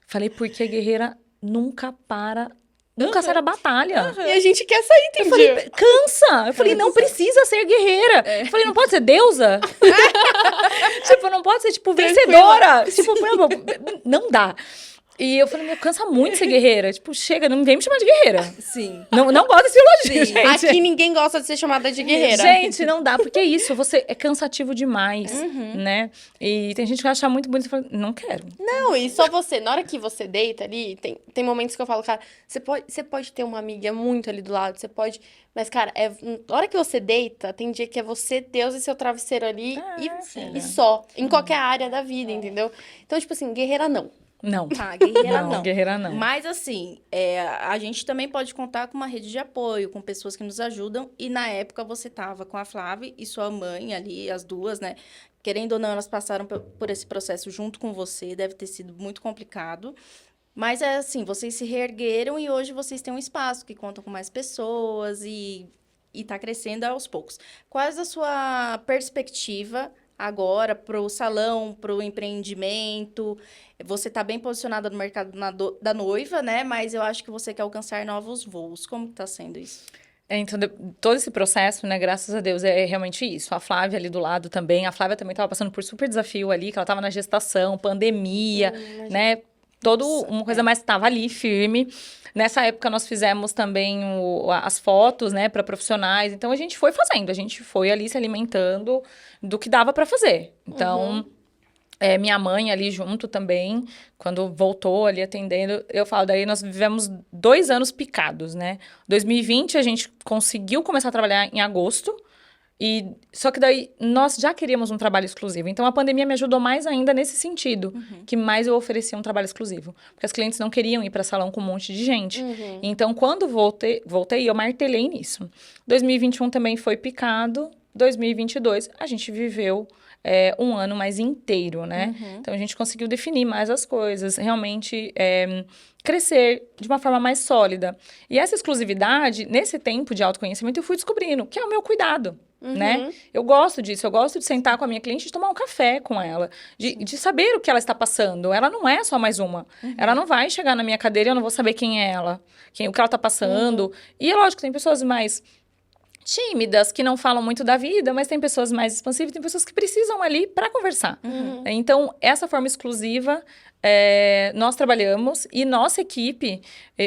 Falei, porque a guerreira nunca para, nunca sai da batalha. E a gente quer sair, tem dia. Cansa! Eu falei, não precisa ser guerreira. Eu falei, não pode ser deusa? Tipo, não pode ser, tipo, vencedora. Tipo, não dá. E eu falei, cansa muito ser guerreira. Tipo, chega, não vem me chamar de guerreira. Sim. Não gosto desse elogio, gente. Aqui ninguém gosta de ser chamada de guerreira. Gente, não dá, porque é isso, você é cansativo demais, né? E tem gente que acha muito bonito e fala, não quero. Não, e só você, na hora que você deita ali, tem momentos que eu falo, cara, você pode ter uma amiga muito ali do lado, você pode... Mas, cara, na hora que você deita, tem dia que é você, Deus e seu travesseiro ali e só. Em qualquer área da vida, entendeu? Então, tipo assim, guerreira não. Não. Tá, guerreira não. Guerreira não. Mas assim, a gente também pode contar com uma rede de apoio, com pessoas que nos ajudam. E na época você tava com a Flávia e sua mãe ali, as duas, né? Querendo ou não, elas passaram por esse processo junto com você. Deve ter sido muito complicado. Mas é assim, vocês se reergueram e hoje vocês têm um espaço que contam com mais pessoas e tá crescendo aos poucos. Qual é a sua perspectiva agora para o salão, para o empreendimento? Você está bem posicionada no mercado da noiva, né? Mas eu acho que você quer alcançar novos voos. Como que está sendo isso? Então, todo esse processo, né, graças a Deus, é realmente isso. A Flávia ali do lado também. A Flávia também estava passando por super desafio ali, que ela estava na gestação, pandemia, né? Uma coisa mais estava ali, firme. Nessa época, nós fizemos também as fotos, né, para profissionais. Então, a gente foi fazendo. A gente foi ali se alimentando do que dava para fazer. Então... minha mãe ali junto também, quando voltou ali atendendo, eu falo, daí nós vivemos 2 anos picados, né? 2020 a gente conseguiu começar a trabalhar em agosto, só que daí nós já queríamos um trabalho exclusivo. Então a pandemia me ajudou mais ainda nesse sentido, que mais eu oferecia um trabalho exclusivo. Porque as clientes não queriam ir para salão com um monte de gente. Então quando voltei, eu martelei nisso. 2021 também foi picado, 2022 a gente viveu... um ano mais inteiro, né? Então, a gente conseguiu definir mais as coisas, realmente crescer de uma forma mais sólida. E essa exclusividade, nesse tempo de autoconhecimento, eu fui descobrindo, que é o meu cuidado, né? Eu gosto disso, eu gosto de sentar com a minha cliente e tomar um café com ela, de saber o que ela está passando. Ela não é só mais uma. Ela não vai chegar na minha cadeira e eu não vou saber quem é ela, o que ela está passando. E é lógico, tem pessoas mais... tímidas, que não falam muito da vida, mas tem pessoas mais expansivas, tem pessoas que precisam ali para conversar. Então, essa forma exclusiva, nós trabalhamos e nossa equipe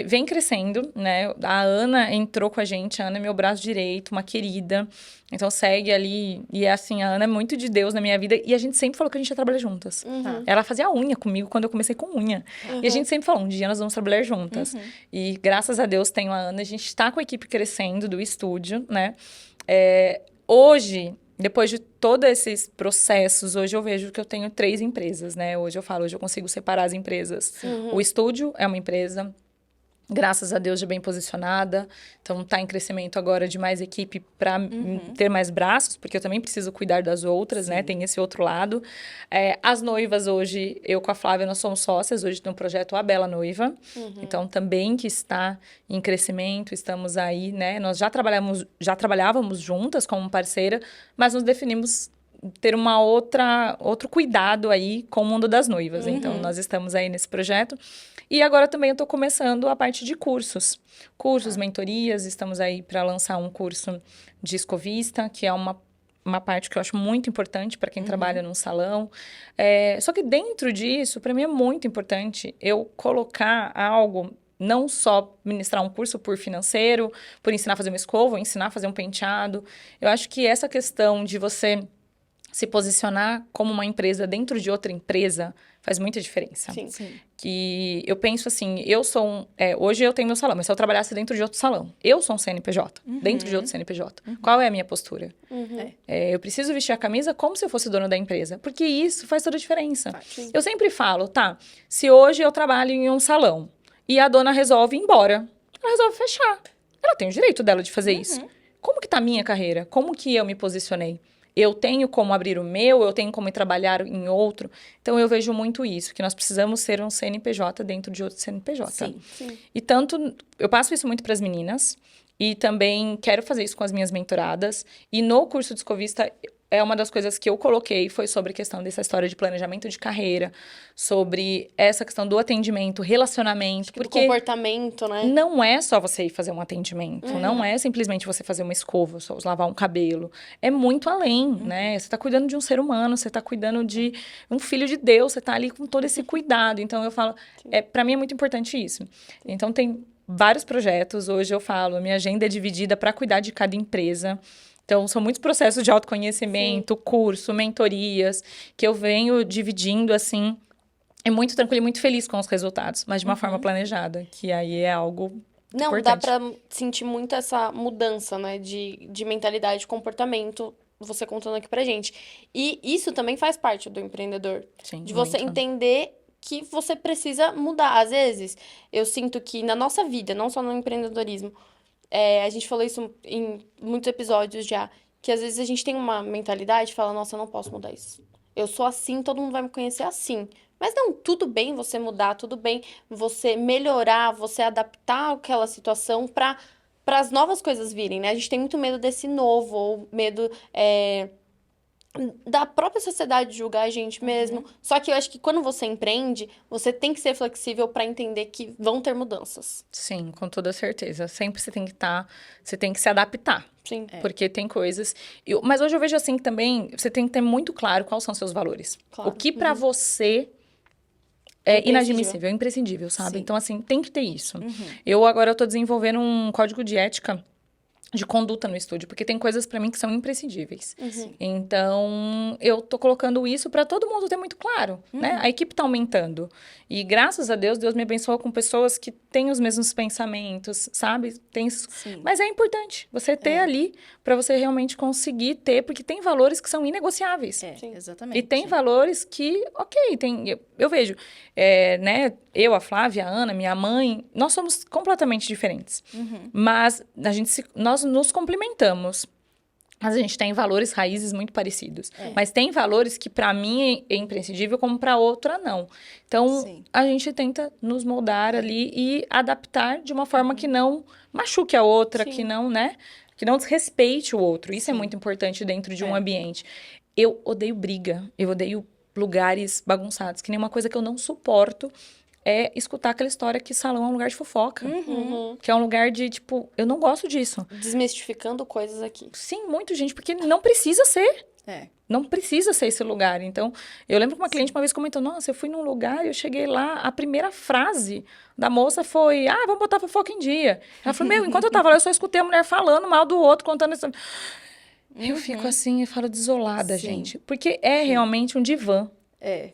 vem crescendo, né? A Ana entrou com a gente, a Ana é meu braço direito, uma querida, então segue ali, e assim, a Ana é muito de Deus na minha vida, e a gente sempre falou que a gente ia trabalhar juntas. Ela fazia unha comigo quando eu comecei com unha, e a gente sempre falou, um dia nós vamos trabalhar juntas. E graças a Deus tenho a Ana, a gente está com a equipe crescendo do estúdio, né? Hoje, depois de todos esses processos, hoje eu vejo que eu tenho 3 empresas, né? Hoje eu consigo separar as empresas. O estúdio é uma empresa, graças a Deus, já bem posicionada. Então, está em crescimento agora de mais equipe para ter mais braços, porque eu também preciso cuidar das outras, né? Tem esse outro lado. As noivas hoje, eu com a Flávia, nós somos sócias. Hoje tem um projeto A Bela Noiva. Então, também que está em crescimento, estamos aí, né? Nós já trabalhávamos juntas como parceira, mas nos definimos ter outro cuidado aí com o mundo das noivas. Então, nós estamos aí nesse projeto. E agora também eu estou começando a parte de cursos. Mentorias, estamos aí para lançar um curso de escovista, que é uma parte que eu acho muito importante para quem trabalha num salão. Só que dentro disso, para mim é muito importante eu colocar algo, não só ministrar um curso por financeiro, por ensinar a fazer uma escova, ou ensinar a fazer um penteado. Eu acho que essa questão de você se posicionar como uma empresa dentro de outra empresa faz muita diferença. Sim. Que eu penso assim, hoje eu tenho meu salão, mas se eu trabalhasse dentro de outro salão, eu sou um CNPJ, dentro de outro CNPJ. Qual é a minha postura? Eu preciso vestir a camisa como se eu fosse dono da empresa, porque isso faz toda a diferença. Eu sempre falo, se hoje eu trabalho em um salão, e a dona resolve ir embora. Ela resolve fechar. Ela tem o direito dela de fazer isso. Como que tá a minha carreira? Como que eu me posicionei? Eu tenho como abrir o meu, eu tenho como ir trabalhar em outro. Então, eu vejo muito isso, que nós precisamos ser um CNPJ dentro de outro CNPJ. Sim. E tanto, eu passo isso muito para as meninas, e também quero fazer isso com as minhas mentoradas. E no curso de Escovista, uma das coisas que eu coloquei foi sobre a questão dessa história de planejamento de carreira, sobre essa questão do atendimento, relacionamento, Do porque comportamento, né? não é só você ir fazer um atendimento, não é simplesmente você fazer uma escova, só lavar um cabelo. É muito além, né? Você está cuidando de um ser humano, você está cuidando de um filho de Deus, você está ali com todo esse cuidado. Então, eu falo, para mim é muito importante isso. Então, tem vários projetos. Hoje eu falo, a minha agenda é dividida para cuidar de cada empresa. Então, são muitos processos de autoconhecimento, curso, mentorias, que eu venho dividindo, assim, é muito tranquilo e muito feliz com os resultados, mas de uma forma planejada, que aí é algo Não, importante. dá pra sentir muito essa mudança, né, de mentalidade, de comportamento, você contando aqui pra gente. E isso também faz parte do empreendedor. Sim, De você muito. entender que você precisa mudar. Às vezes, eu sinto que na nossa vida, não só no empreendedorismo, a gente falou isso em muitos episódios já, que às vezes a gente tem uma mentalidade e fala, nossa, eu não posso mudar isso. Eu sou assim, todo mundo vai me conhecer assim. Mas não, tudo bem você mudar, tudo bem você melhorar, você adaptar aquela situação para as novas coisas virem, né? A gente tem muito medo desse novo, ou medo da própria sociedade julgar a gente mesmo. Só que eu acho que quando você empreende, você tem que ser flexível para entender que vão ter mudanças. Sim, com toda certeza. Sempre você tem que você tem que se adaptar. Sim. Porque tem coisas... Mas hoje eu vejo assim que também você tem que ter muito claro quais são seus valores. Claro. O que para você é inadmissível, é imprescindível, sabe? Sim. Então, assim, tem que ter isso. Eu agora tô desenvolvendo um código de ética de conduta no estúdio, porque tem coisas pra mim que são imprescindíveis. Então, eu tô colocando isso pra todo mundo ter muito claro, né? A equipe tá aumentando. E graças a Deus, Deus me abençoou com pessoas que têm os mesmos pensamentos, sabe? Sim. Mas é importante você ter ali pra você realmente conseguir ter, porque tem valores que são inegociáveis. Sim. Exatamente. E tem valores que, eu vejo, né, eu, a Flávia, a Ana, minha mãe, nós somos completamente diferentes. Mas nós nos complementamos. Mas a gente tem valores, raízes muito parecidos. Mas tem valores que para mim é imprescindível, como para outra não. Então, Sim. a gente tenta nos moldar ali e adaptar de uma forma que não machuque a outra, Sim. que não, né? Que não desrespeite o outro. Isso é muito importante dentro de um ambiente. Eu odeio briga, eu odeio lugares bagunçados, que nem uma coisa que eu não suporto é escutar aquela história que salão é um lugar de fofoca. Que é um lugar de, tipo, eu não gosto disso. Desmistificando coisas aqui. Sim, muito gente, porque não precisa ser. É. Não precisa ser esse lugar. Então, eu lembro que uma cliente uma vez comentou, nossa, eu fui num lugar e eu cheguei lá, a primeira frase da moça foi, vamos botar fofoca em dia. Ela falou, enquanto eu tava lá, eu só escutei a mulher falando mal do outro, contando isso. Eu fico assim, eu falo desolada, Sim. gente. Porque é realmente um divã.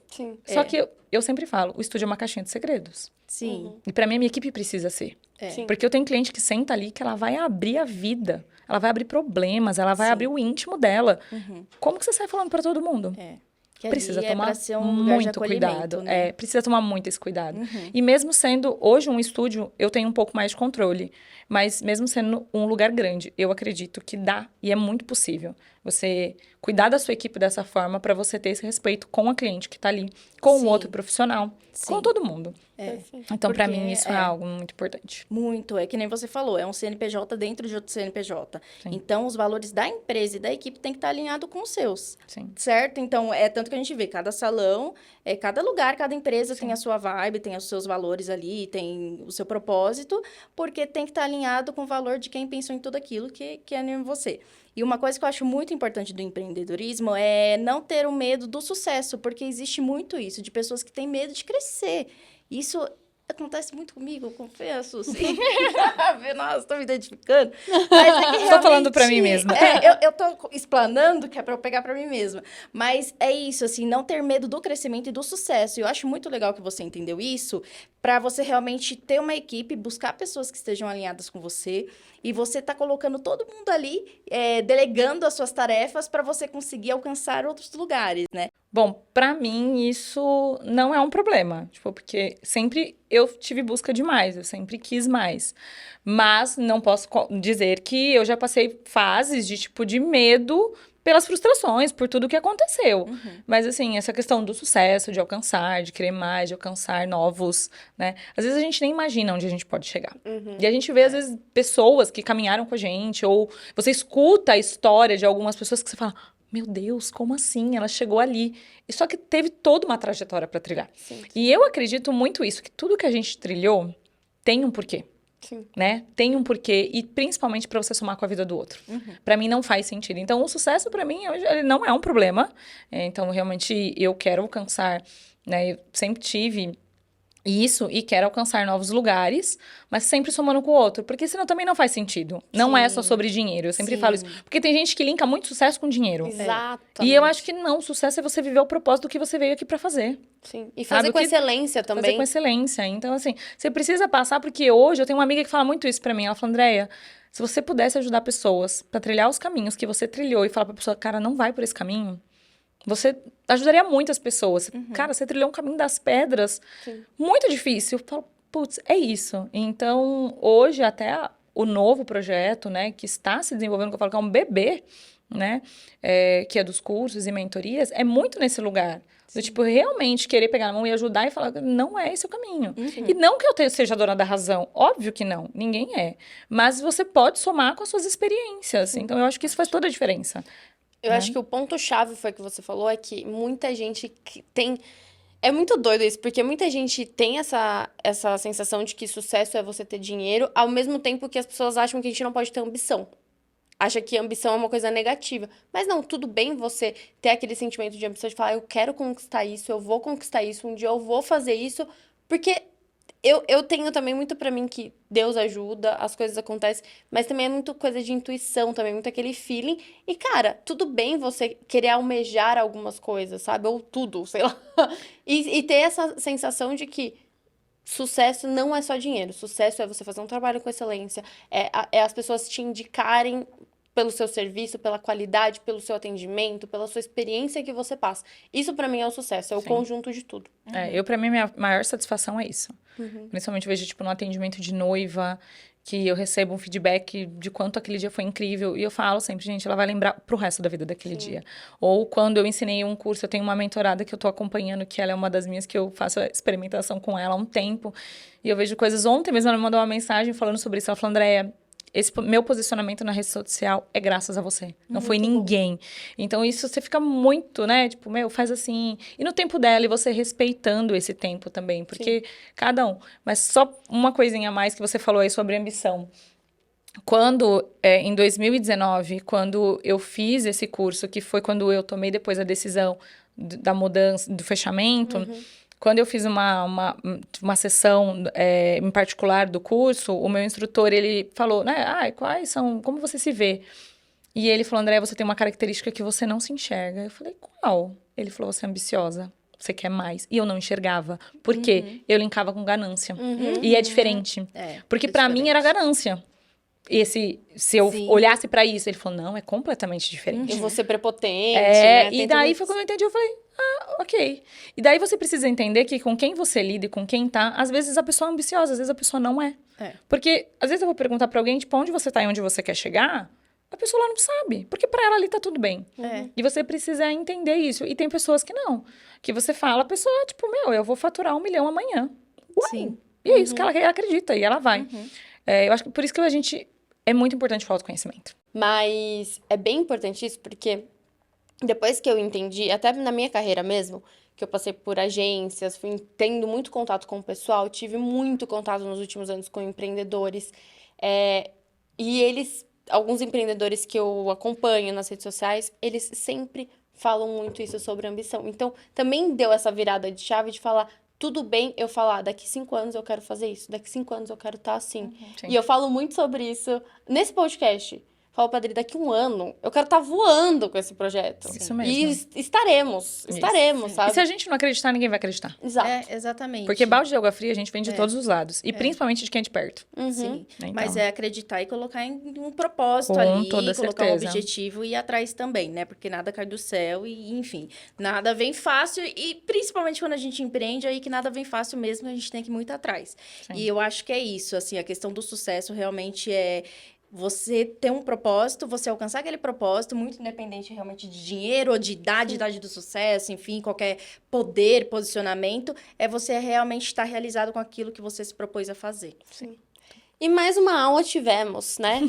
Sim. Só que eu sempre falo, o estúdio é uma caixinha de segredos. Sim. E pra mim, a minha equipe precisa ser. Sim. Porque eu tenho cliente que senta ali que ela vai abrir a vida. Ela vai abrir problemas, ela vai abrir o íntimo dela. Como que você sai falando pra todo mundo? Que Precisa ali tomar pra ser um lugar de muito acolhimento, cuidado. né? Precisa tomar muito esse cuidado. E mesmo sendo hoje um estúdio, eu tenho um pouco mais de controle. Mas mesmo sendo um lugar grande, eu acredito que dá e é muito possível você cuidar da sua equipe dessa forma para você ter esse respeito com a cliente que tá ali, com o outro profissional, com todo mundo. Então, para Porque mim, isso é algo muito importante. Muito, é que nem você falou, é um CNPJ dentro de outro CNPJ. Sim. Então, os valores da empresa e da equipe tem que estar alinhado com os seus, Sim. certo? Então, tanto que a gente vê, cada salão, cada lugar, cada empresa tem a sua vibe, tem os seus valores ali, tem o seu propósito, porque tem que estar alinhado com o valor de quem pensou em tudo aquilo que é você. E uma coisa que eu acho muito importante do empreendedorismo é não ter o medo do sucesso, porque existe muito isso, de pessoas que têm medo de crescer. Isso acontece muito comigo, eu confesso, assim. Nossa, estou me identificando. Mas é que realmente... Estou falando para mim mesma. Eu estou explanando, que é para eu pegar para mim mesma. Mas é isso, assim, não ter medo do crescimento e do sucesso. E eu acho muito legal que você entendeu isso, para você realmente ter uma equipe, buscar pessoas que estejam alinhadas com você, e você tá colocando todo mundo ali, delegando as suas tarefas para você conseguir alcançar outros lugares, né? Bom, pra mim isso não é um problema, tipo, porque sempre eu tive busca de mais, eu sempre quis mais. Mas não posso dizer que eu já passei fases de tipo de medo pelas frustrações, por tudo que aconteceu. Mas assim, essa questão do sucesso, de alcançar, de querer mais, de alcançar novos, né? Às vezes a gente nem imagina onde a gente pode chegar. E a gente vê, às vezes, pessoas que caminharam com a gente, ou você escuta a história de algumas pessoas que você fala, meu Deus, como assim? Ela chegou ali. E só que teve toda uma trajetória para trilhar. Sim. E eu acredito muito isso, que tudo que a gente trilhou tem um porquê, Sim. né? Tem um porquê e principalmente para você somar com a vida do outro. Para mim não faz sentido. Então o sucesso para mim hoje ele não é um problema. Então realmente eu quero alcançar, né? Eu sempre tive isso e quero alcançar novos lugares, mas sempre somando com o outro, porque senão também não faz sentido. Não é só sobre dinheiro, eu sempre falo isso. Porque tem gente que linka muito sucesso com dinheiro. Exatamente. E eu acho que não, sucesso é você viver o propósito que você veio aqui pra fazer. Sim. E fazer Sabe, com o que- excelência também. Fazer com excelência. Então, assim, você precisa passar, porque hoje eu tenho uma amiga que fala muito isso pra mim. Ela fala, Andréia, se você pudesse ajudar pessoas pra trilhar os caminhos que você trilhou e falar pra pessoa, cara, não vai por esse caminho, você ajudaria muitas pessoas. Cara, você trilhou um caminho das pedras muito difícil. Eu falo, putz, é isso. Então, hoje, até o novo projeto, né, que está se desenvolvendo, que eu falo que é um bebê, né, que é dos cursos e mentorias, é muito nesse lugar. Do tipo, realmente querer pegar na mão e ajudar e falar, não é esse o caminho. E não que eu seja dona da razão, óbvio que não, ninguém é. Mas você pode somar com as suas experiências. Então, eu acho que isso faz toda a diferença. Eu acho que o ponto-chave foi que você falou é que muita gente que tem. É muito doido isso, porque muita gente tem essa sensação de que sucesso é você ter dinheiro, ao mesmo tempo que as pessoas acham que a gente não pode ter ambição. Acha que ambição é uma coisa negativa. Mas não, tudo bem você ter aquele sentimento de ambição de falar, eu quero conquistar isso, eu vou conquistar isso, um dia eu vou fazer isso, porque eu tenho também muito pra mim que Deus ajuda, as coisas acontecem, mas também é muito coisa de intuição também, muito aquele feeling. E, cara, tudo bem você querer almejar algumas coisas, sabe? Ou tudo, sei lá. E ter essa sensação de que sucesso não é só dinheiro. Sucesso é você fazer um trabalho com excelência, é as pessoas te indicarem pelo seu serviço, pela qualidade, pelo seu atendimento, pela sua experiência que você passa. Isso pra mim é o sucesso, é o conjunto de tudo. Pra mim, minha maior satisfação é isso. Principalmente, eu vejo, tipo, no atendimento de noiva, que eu recebo um feedback de quanto aquele dia foi incrível. E eu falo sempre, gente, ela vai lembrar pro resto da vida daquele dia. Ou quando eu ensinei um curso, eu tenho uma mentorada que eu tô acompanhando, que ela é uma das minhas, que eu faço a experimentação com ela há um tempo. E eu vejo coisas. Ontem mesmo ela me mandou uma mensagem falando sobre isso. Ela falou, Andréia, esse meu posicionamento na rede social é graças a você. Não foi ninguém. Então, isso você fica muito, né? Tipo, faz assim. E no tempo dela, e você respeitando esse tempo também. Porque cada um. Mas só uma coisinha a mais que você falou aí sobre ambição. Quando, em 2019, quando eu fiz esse curso, que foi quando eu tomei depois a decisão da mudança, do fechamento... Quando eu fiz uma sessão em particular do curso, o meu instrutor, ele falou, né, quais são, como você se vê? E ele falou, André, você tem uma característica que você não se enxerga. Eu falei, qual? Ele falou, você é ambiciosa, você quer mais. E eu não enxergava. Por quê? Eu linkava com ganância. E é diferente. Porque pra mim era ganância. Se eu olhasse pra isso, ele falou, não, é completamente diferente. Eu vou ser prepotente, né? E daí foi quando eu entendi, eu falei, ok. E daí você precisa entender que com quem você lida e com quem tá, às vezes a pessoa é ambiciosa, às vezes a pessoa não é. Porque, às vezes eu vou perguntar pra alguém, tipo, onde você tá e onde você quer chegar, a pessoa lá não sabe. Porque pra ela ali tá tudo bem. E você precisa entender isso. E tem pessoas que não. Que você fala, a pessoa, tipo, eu vou faturar 1 milhão amanhã. Uau! Sim. E é isso que ela acredita, e ela vai. Eu acho que por isso que a gente... É muito importante o autoconhecimento. Mas é bem importante isso, porque depois que eu entendi, até na minha carreira mesmo, que eu passei por agências, fui tendo muito contato com o pessoal, tive muito contato nos últimos anos com empreendedores. E eles, alguns empreendedores que eu acompanho nas redes sociais, eles sempre falam muito isso sobre ambição. Então, também deu essa virada de chave de falar... Tudo bem eu falar, daqui 5 anos eu quero fazer isso, daqui 5 anos eu quero estar assim. E eu falo muito sobre isso nesse podcast. Falo pra Adri, daqui 1 ano, eu quero estar voando com esse projeto. Isso mesmo. E estaremos, sabe? E se a gente não acreditar, ninguém vai acreditar. Exato. Exatamente. Porque balde de água fria a gente vem de todos os lados. E principalmente de quem é de perto. Sim, Então. mas é acreditar e colocar em um propósito Com ali, toda colocar um certeza. objetivo e ir atrás também, né? Porque nada cai do céu e, enfim, nada vem fácil e principalmente quando a gente empreende, aí que nada vem fácil mesmo, a gente tem que ir muito atrás. Sim. E eu acho que é isso, assim, a questão do sucesso realmente é você ter um propósito, você alcançar aquele propósito, muito independente realmente de dinheiro ou de idade do sucesso, enfim, qualquer poder, posicionamento, é você realmente estar realizado com aquilo que você se propôs a fazer. Sim. E mais uma aula tivemos, né?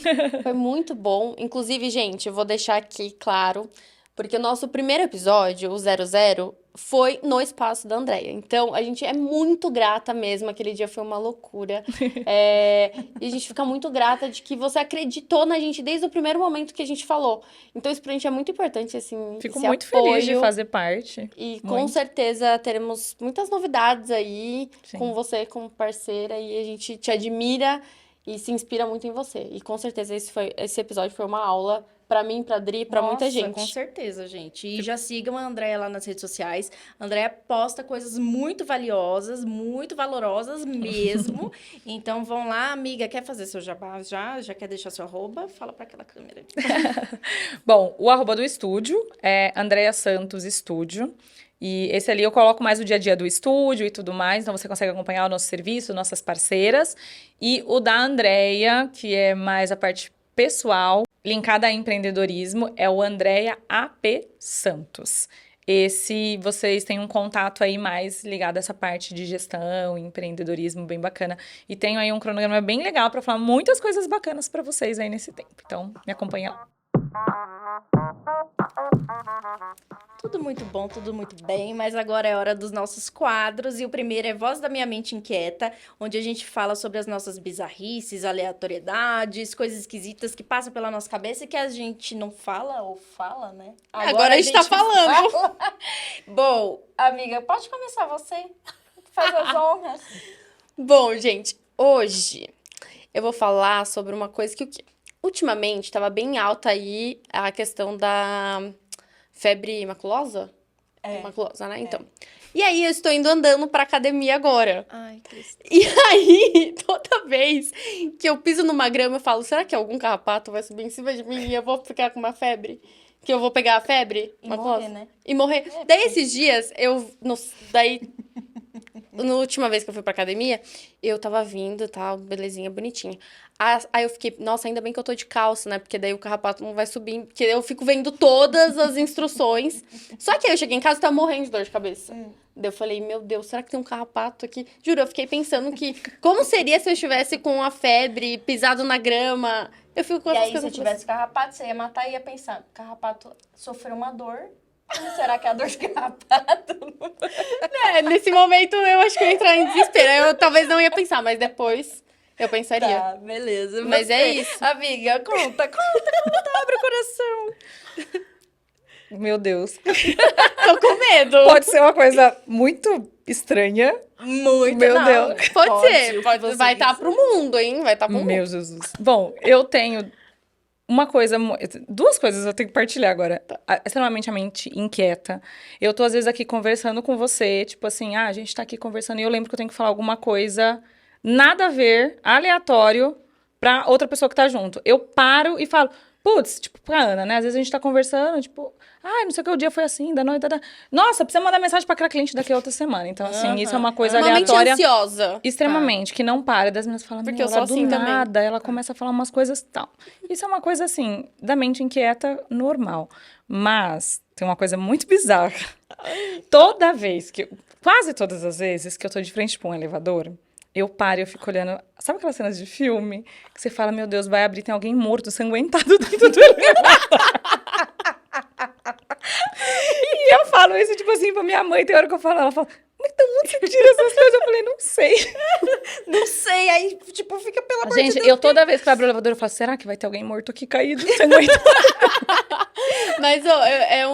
Foi muito bom. Inclusive, gente, eu vou deixar aqui claro, porque o nosso primeiro episódio, o 00, foi no espaço da Andréia. Então, a gente é muito grata mesmo. Aquele dia foi uma loucura. E a gente fica muito grata de que você acreditou na gente desde o primeiro momento que a gente falou. Então, isso pra gente é muito importante, assim, Fico esse muito apoio. feliz de fazer parte. E com Muito. certeza teremos muitas novidades aí Sim. com você como parceira. E a gente te admira e se inspira muito em você. E com certeza esse episódio foi uma aula pra mim, pra Adri, pra muita Nossa, gente. com certeza, gente. E já sigam a Andréia lá nas redes sociais. A Andréia posta coisas muito valiosas, muito valorosas mesmo. Então, vão lá, amiga, quer fazer seu jabá já? Já quer deixar seu arroba? Fala pra aquela câmera. Bom, o arroba do estúdio é Andréia Santos Estúdio. E esse ali eu coloco mais o dia a dia do estúdio e tudo mais, então você consegue acompanhar o nosso serviço, nossas parceiras. E o da Andréia, que é mais a parte pessoal, linkada a empreendedorismo, é o Andréia AP Santos. Esse, vocês têm um contato aí mais ligado a essa parte de gestão, empreendedorismo bem bacana. E tenho aí um cronograma bem legal para falar muitas coisas bacanas para vocês aí nesse tempo. Então, me acompanha lá. Tudo muito bom, tudo muito bem, mas agora é hora dos nossos quadros. E o primeiro é Voz da Minha Mente Inquieta, onde a gente fala sobre as nossas bizarrices, aleatoriedades, coisas esquisitas que passam pela nossa cabeça e que a gente não fala ou fala, né? Agora a gente tá falando. fala. Bom, amiga, pode começar você. Faz as honras. Bom, gente, hoje eu vou falar sobre uma coisa que ultimamente estava bem alta aí a questão da febre maculosa? Maculosa, né? Então. E aí eu estou indo andando pra academia agora. Ai, Cristo. E aí, toda vez que eu piso numa grama, eu falo, será que algum carrapato vai subir em cima de mim e eu vou ficar com uma febre? Que eu vou pegar a febre? E maculosa? morrer, né? E morrer. Daí, esses dias, na última vez que eu fui pra academia, eu tava vindo, tal, belezinha, bonitinha. Aí eu fiquei, nossa, ainda bem que eu tô de calça, né? Porque daí o carrapato não vai subir, porque eu fico vendo todas as instruções. Só que aí eu cheguei em casa e tava morrendo de dor de cabeça. Daí eu falei, meu Deus, será que tem um carrapato aqui? Juro, eu fiquei pensando que, como seria se eu estivesse com a febre, pisado na grama? Eu fico com E essas aí, se coisas. tivesse carrapato, você ia matar e ia pensar, carrapato sofreu uma dor. Será que é a dor de carrapato? Nesse momento eu acho que eu ia entrar em desespero. Eu talvez não ia pensar, mas depois eu pensaria. Tá, beleza. Mas Você, é isso. Amiga, conta, abre o coração. Meu Deus. Tô com medo. Pode ser uma coisa muito estranha. Muito, Meu não. Deus. Pode ser. o que você Vai estar quiser. pro mundo, hein? Vai estar pro mundo. Meu Jesus. Bom, eu tenho uma coisa, duas coisas eu tenho que partilhar agora. Extremamente a mente inquieta. Eu tô, às vezes, aqui conversando com você, tipo assim, a gente tá aqui conversando e eu lembro que eu tenho que falar alguma coisa nada a ver, aleatório, pra outra pessoa que tá junto. Eu paro e falo, putz, tipo, pra Ana, né? Às vezes a gente tá conversando, tipo, não sei o que, o dia foi assim, da noite, Nossa, precisa mandar mensagem pra aquela cliente daqui a outra semana. Então, assim, isso é uma coisa Uma mente aleatória. ansiosa. Extremamente, que não para. Das meninas falam, Porque meu, eu sou ela do assim também. nada, ela começa a falar umas coisas e tal. Isso é uma coisa, assim, da mente inquieta normal. Mas tem uma coisa muito bizarra. Toda vez quase todas as vezes que eu tô de frente pra um elevador, eu paro e eu fico olhando... Sabe aquelas cenas de filme? Que você fala, meu Deus, vai abrir, tem alguém morto, sanguentado dentro do elevador. E eu falo isso, tipo assim, pra minha mãe. Tem hora que eu falo, ela fala... Mas então, onde você tira essas coisas? Eu falei, não sei. Não sei, aí, tipo, fica pela Gente, eu toda vez que eu abro o elevador, eu falo, será que vai ter alguém morto aqui caído, sanguentado? Mas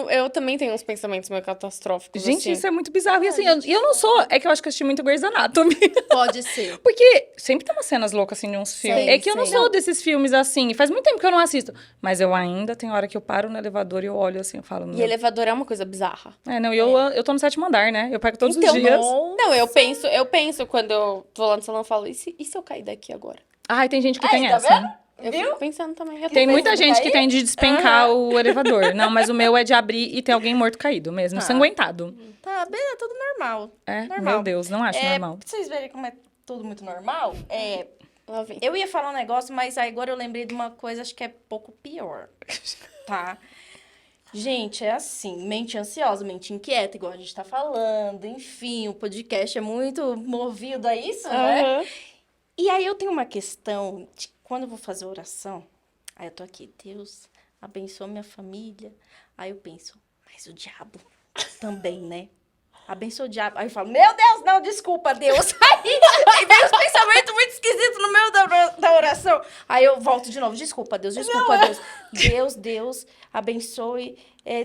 eu também tenho uns pensamentos meio catastróficos, Gente, assim. isso é muito bizarro. E assim, eu não sou... É que eu acho que eu assisti muito Grey's Anatomy. Pode ser. Porque sempre tem umas cenas loucas, assim, de uns filmes. É que eu não sei. sou desses filmes, assim. Faz muito tempo que eu não assisto. Mas eu ainda tenho hora que eu paro no elevador e eu olho, assim, eu falo... E Meu... elevador é uma coisa bizarra. Não, eu tô no 7º andar, né? Eu pego todos Então, os dias. Não, eu penso quando eu tô lá no salão, eu falo, e se eu cair daqui agora? Ai, tem gente que Aí, tem tá essa. Eu Viu? fico pensando também. Eu Tem tô muita pensando. gente cair? que tem de despencar o elevador. Não, mas o meu é de abrir e ter alguém morto caído mesmo, Tá. ensanguentado. Tá, beleza, tudo normal. É, Normal. meu Deus, não acho normal. Pra vocês verem como é tudo muito normal, Lá vem. eu ia falar um negócio, mas agora eu lembrei de uma coisa, acho que é pouco pior, tá? Gente, é assim, mente ansiosa, mente inquieta, igual a gente tá falando, enfim, o podcast é muito movido a isso, né? Aham. E aí eu tenho uma questão de quando eu vou fazer oração, aí eu tô aqui, Deus, abençoa minha família. Aí eu penso, mas o diabo também, né? Abençoa o diabo. Aí eu falo, meu Deus, não, desculpa, Deus. Aí vem os pensamentos muito esquisitos no meio da oração. Aí eu volto de novo, desculpa, Deus, desculpa, Deus. Deus, abençoe,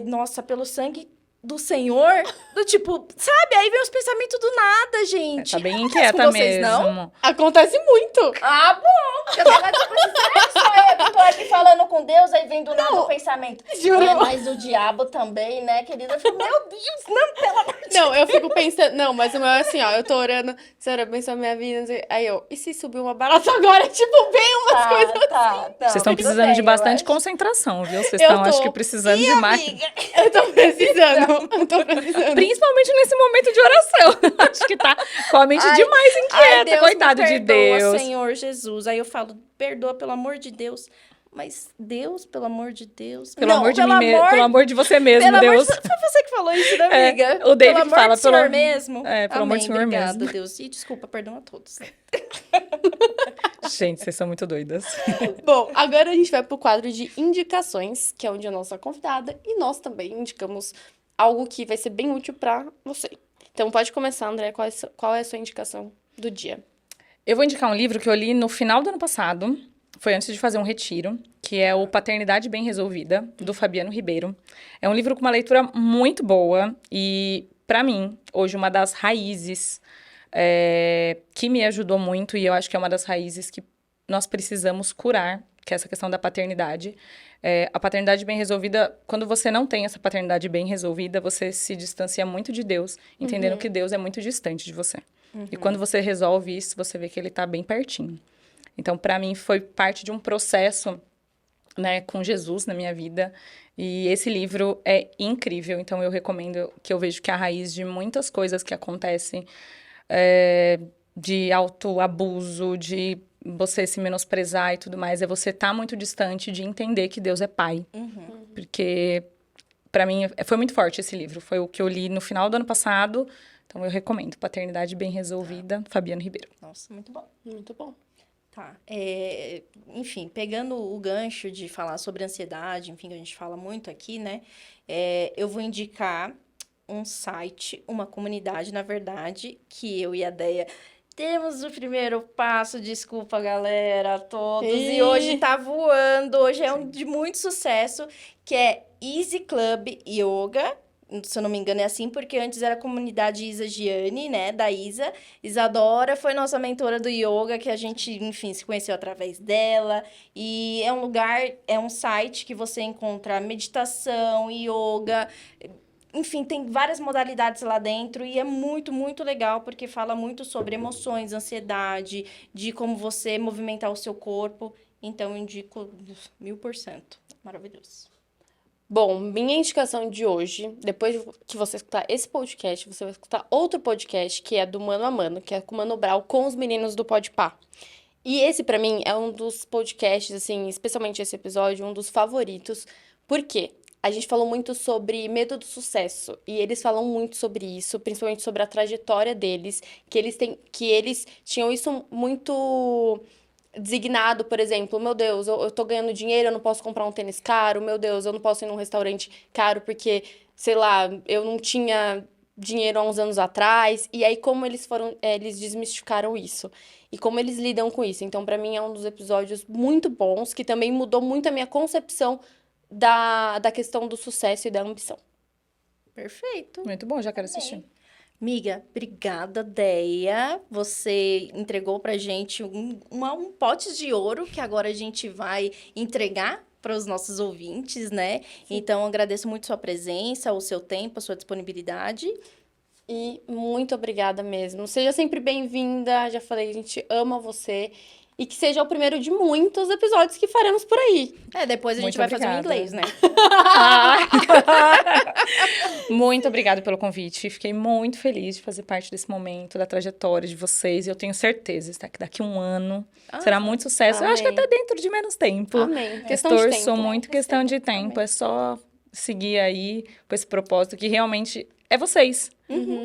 nossa, pelo sangue do Senhor. Do tipo, sabe? Aí vem os pensamentos do nada, gente. Tá bem Acontece inquieta com vocês, mesmo. não? Acontece muito. Ah, bom. Eu tava tipo assim, será que só eu que tô aqui falando com Deus, aí vem do nada o pensamento. Juro. Mas o diabo também, né, querida? Eu falo, meu Deus, não, pelo amor de Deus. Não, eu fico pensando... Não, mas o meu é assim, ó. Eu tô orando, Senhor, abençoa minha vida. Não sei. Aí eu, e se subir uma barata agora? Tipo, bem umas coisas... Tá. Vocês estão tudo precisando bem, de eu bastante acho. concentração, viu? Vocês Eu estão, acho tô. que, precisando Ih, de mais. amiga, Eu tô precisando. Eu tô precisando. Principalmente nesse momento de oração. Acho que tá com a mente Ai, demais ai, inquieta, Deus, coitado me de perdoa, Deus. Senhor Jesus. Aí eu falo, perdoa, pelo amor de Deus. Mas Deus, pelo amor de Deus. Pelo Não, amor de mim mesmo, pelo amor de você mesmo, Pelo amor Deus. de... Foi você que falou isso, né, amiga? É, o David pelo amor fala, do Senhor pelo- mesmo. pelo amor do Senhor obrigada, mesmo. Deus. E desculpa, perdão a todos. Gente, vocês são muito doidas. Bom, agora a gente vai pro quadro de indicações, que é onde a nossa convidada e nós também indicamos algo que vai ser bem útil pra você. Então pode começar, André. Qual é a sua indicação do dia? Eu vou indicar um livro que eu li no final do ano passado, foi antes de fazer um retiro, que é o Paternidade Bem Resolvida, do Fabiano Ribeiro. É um livro com uma leitura muito boa e, pra mim, hoje uma das raízes que me ajudou muito, e eu acho que é uma das raízes que nós precisamos curar, que é essa questão da paternidade. A paternidade bem resolvida, quando você não tem essa paternidade bem resolvida, você se distancia muito de Deus, entendendo que Deus é muito distante de você. E quando você resolve isso, você vê que ele tá bem pertinho. Então, para mim, foi parte de um processo, né, com Jesus na minha vida. E esse livro é incrível. Então, eu recomendo, que eu vejo que é a raiz de muitas coisas que acontecem, de autoabuso, de você se menosprezar e tudo mais, é você estar muito distante de entender que Deus é pai. Porque, para mim, foi muito forte esse livro. Foi o que eu li no final do ano passado. Então, eu recomendo. Paternidade Bem Resolvida, Fabiano Ribeiro. Nossa, muito bom. Muito bom. Tá. Enfim, pegando o gancho de falar sobre ansiedade, enfim, que a gente fala muito aqui, né? Eu vou indicar um site, uma comunidade, na verdade, que eu e a Deia temos o primeiro passo, desculpa, galera, todos. E hoje tá voando, hoje é um de muito sucesso, que é Easy Club Yoga. Se eu não me engano, é assim, porque antes era a comunidade Isa Gianni, né, da Isa. Isadora foi nossa mentora do yoga, que a gente, enfim, se conheceu através dela. E é um lugar, é um site que você encontra meditação, yoga, enfim, tem várias modalidades lá dentro e é muito, muito legal, porque fala muito sobre emoções, ansiedade, de como você movimentar o seu corpo. Então, eu indico 1000%. Maravilhoso. Bom, minha indicação de hoje, depois que você escutar esse podcast, você vai escutar outro podcast que é do Mano a Mano, que é com o Mano Brown, com os meninos do Podpah. E esse, pra mim, é um dos podcasts, assim, especialmente esse episódio, um dos favoritos. Por quê? A gente falou muito sobre medo do sucesso, e eles falam muito sobre isso, principalmente sobre a trajetória deles, que eles tinham isso muito designado, por exemplo, meu Deus, eu tô ganhando dinheiro, eu não posso comprar um tênis caro, meu Deus, eu não posso ir num restaurante caro porque, sei lá, eu não tinha dinheiro há uns anos atrás, e aí como eles desmistificaram isso, e como eles lidam com isso. Então, pra mim, é um dos episódios muito bons, que também mudou muito a minha concepção da questão do sucesso e da ambição. Perfeito. Muito bom, já quero assistir. Miga, obrigada, Deia. Você entregou pra gente um pote de ouro que agora a gente vai entregar para os nossos ouvintes, né? Então, agradeço muito sua presença, o seu tempo, a sua disponibilidade. E muito obrigada mesmo. Seja sempre bem-vinda. Já falei, a gente ama você. E que seja o primeiro de muitos episódios que faremos por aí. Depois a gente Muito vai fazer um obrigada. inglês, né? Muito obrigada pelo convite. Fiquei muito feliz de fazer parte desse momento, da trajetória de vocês. E eu tenho certeza que daqui a um ano será muito sucesso. Eu acho que amém. até dentro de menos tempo. Amém. Questão de Torço tempo. muito questão de tempo. É só seguir aí com esse propósito que realmente é vocês,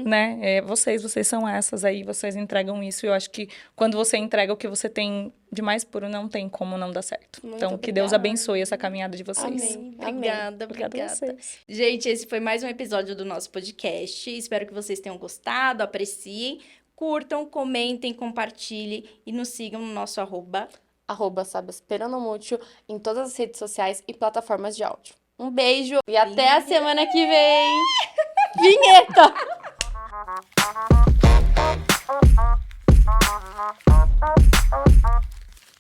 né? É vocês são essas aí, vocês entregam isso. E eu acho que quando você entrega o que você tem de mais puro, não tem como não dar certo. Muito Então, que Deus obrigada. abençoe essa caminhada de vocês. Amém. Obrigada, Obrigada a vocês. Gente, esse foi mais um episódio do nosso podcast. Espero que vocês tenham gostado, apreciem, curtam, comentem, compartilhem e nos sigam no nosso @SabeEsperanoMucho em todas as redes sociais e plataformas de áudio. Um beijo e até a semana que vem. Vinheta!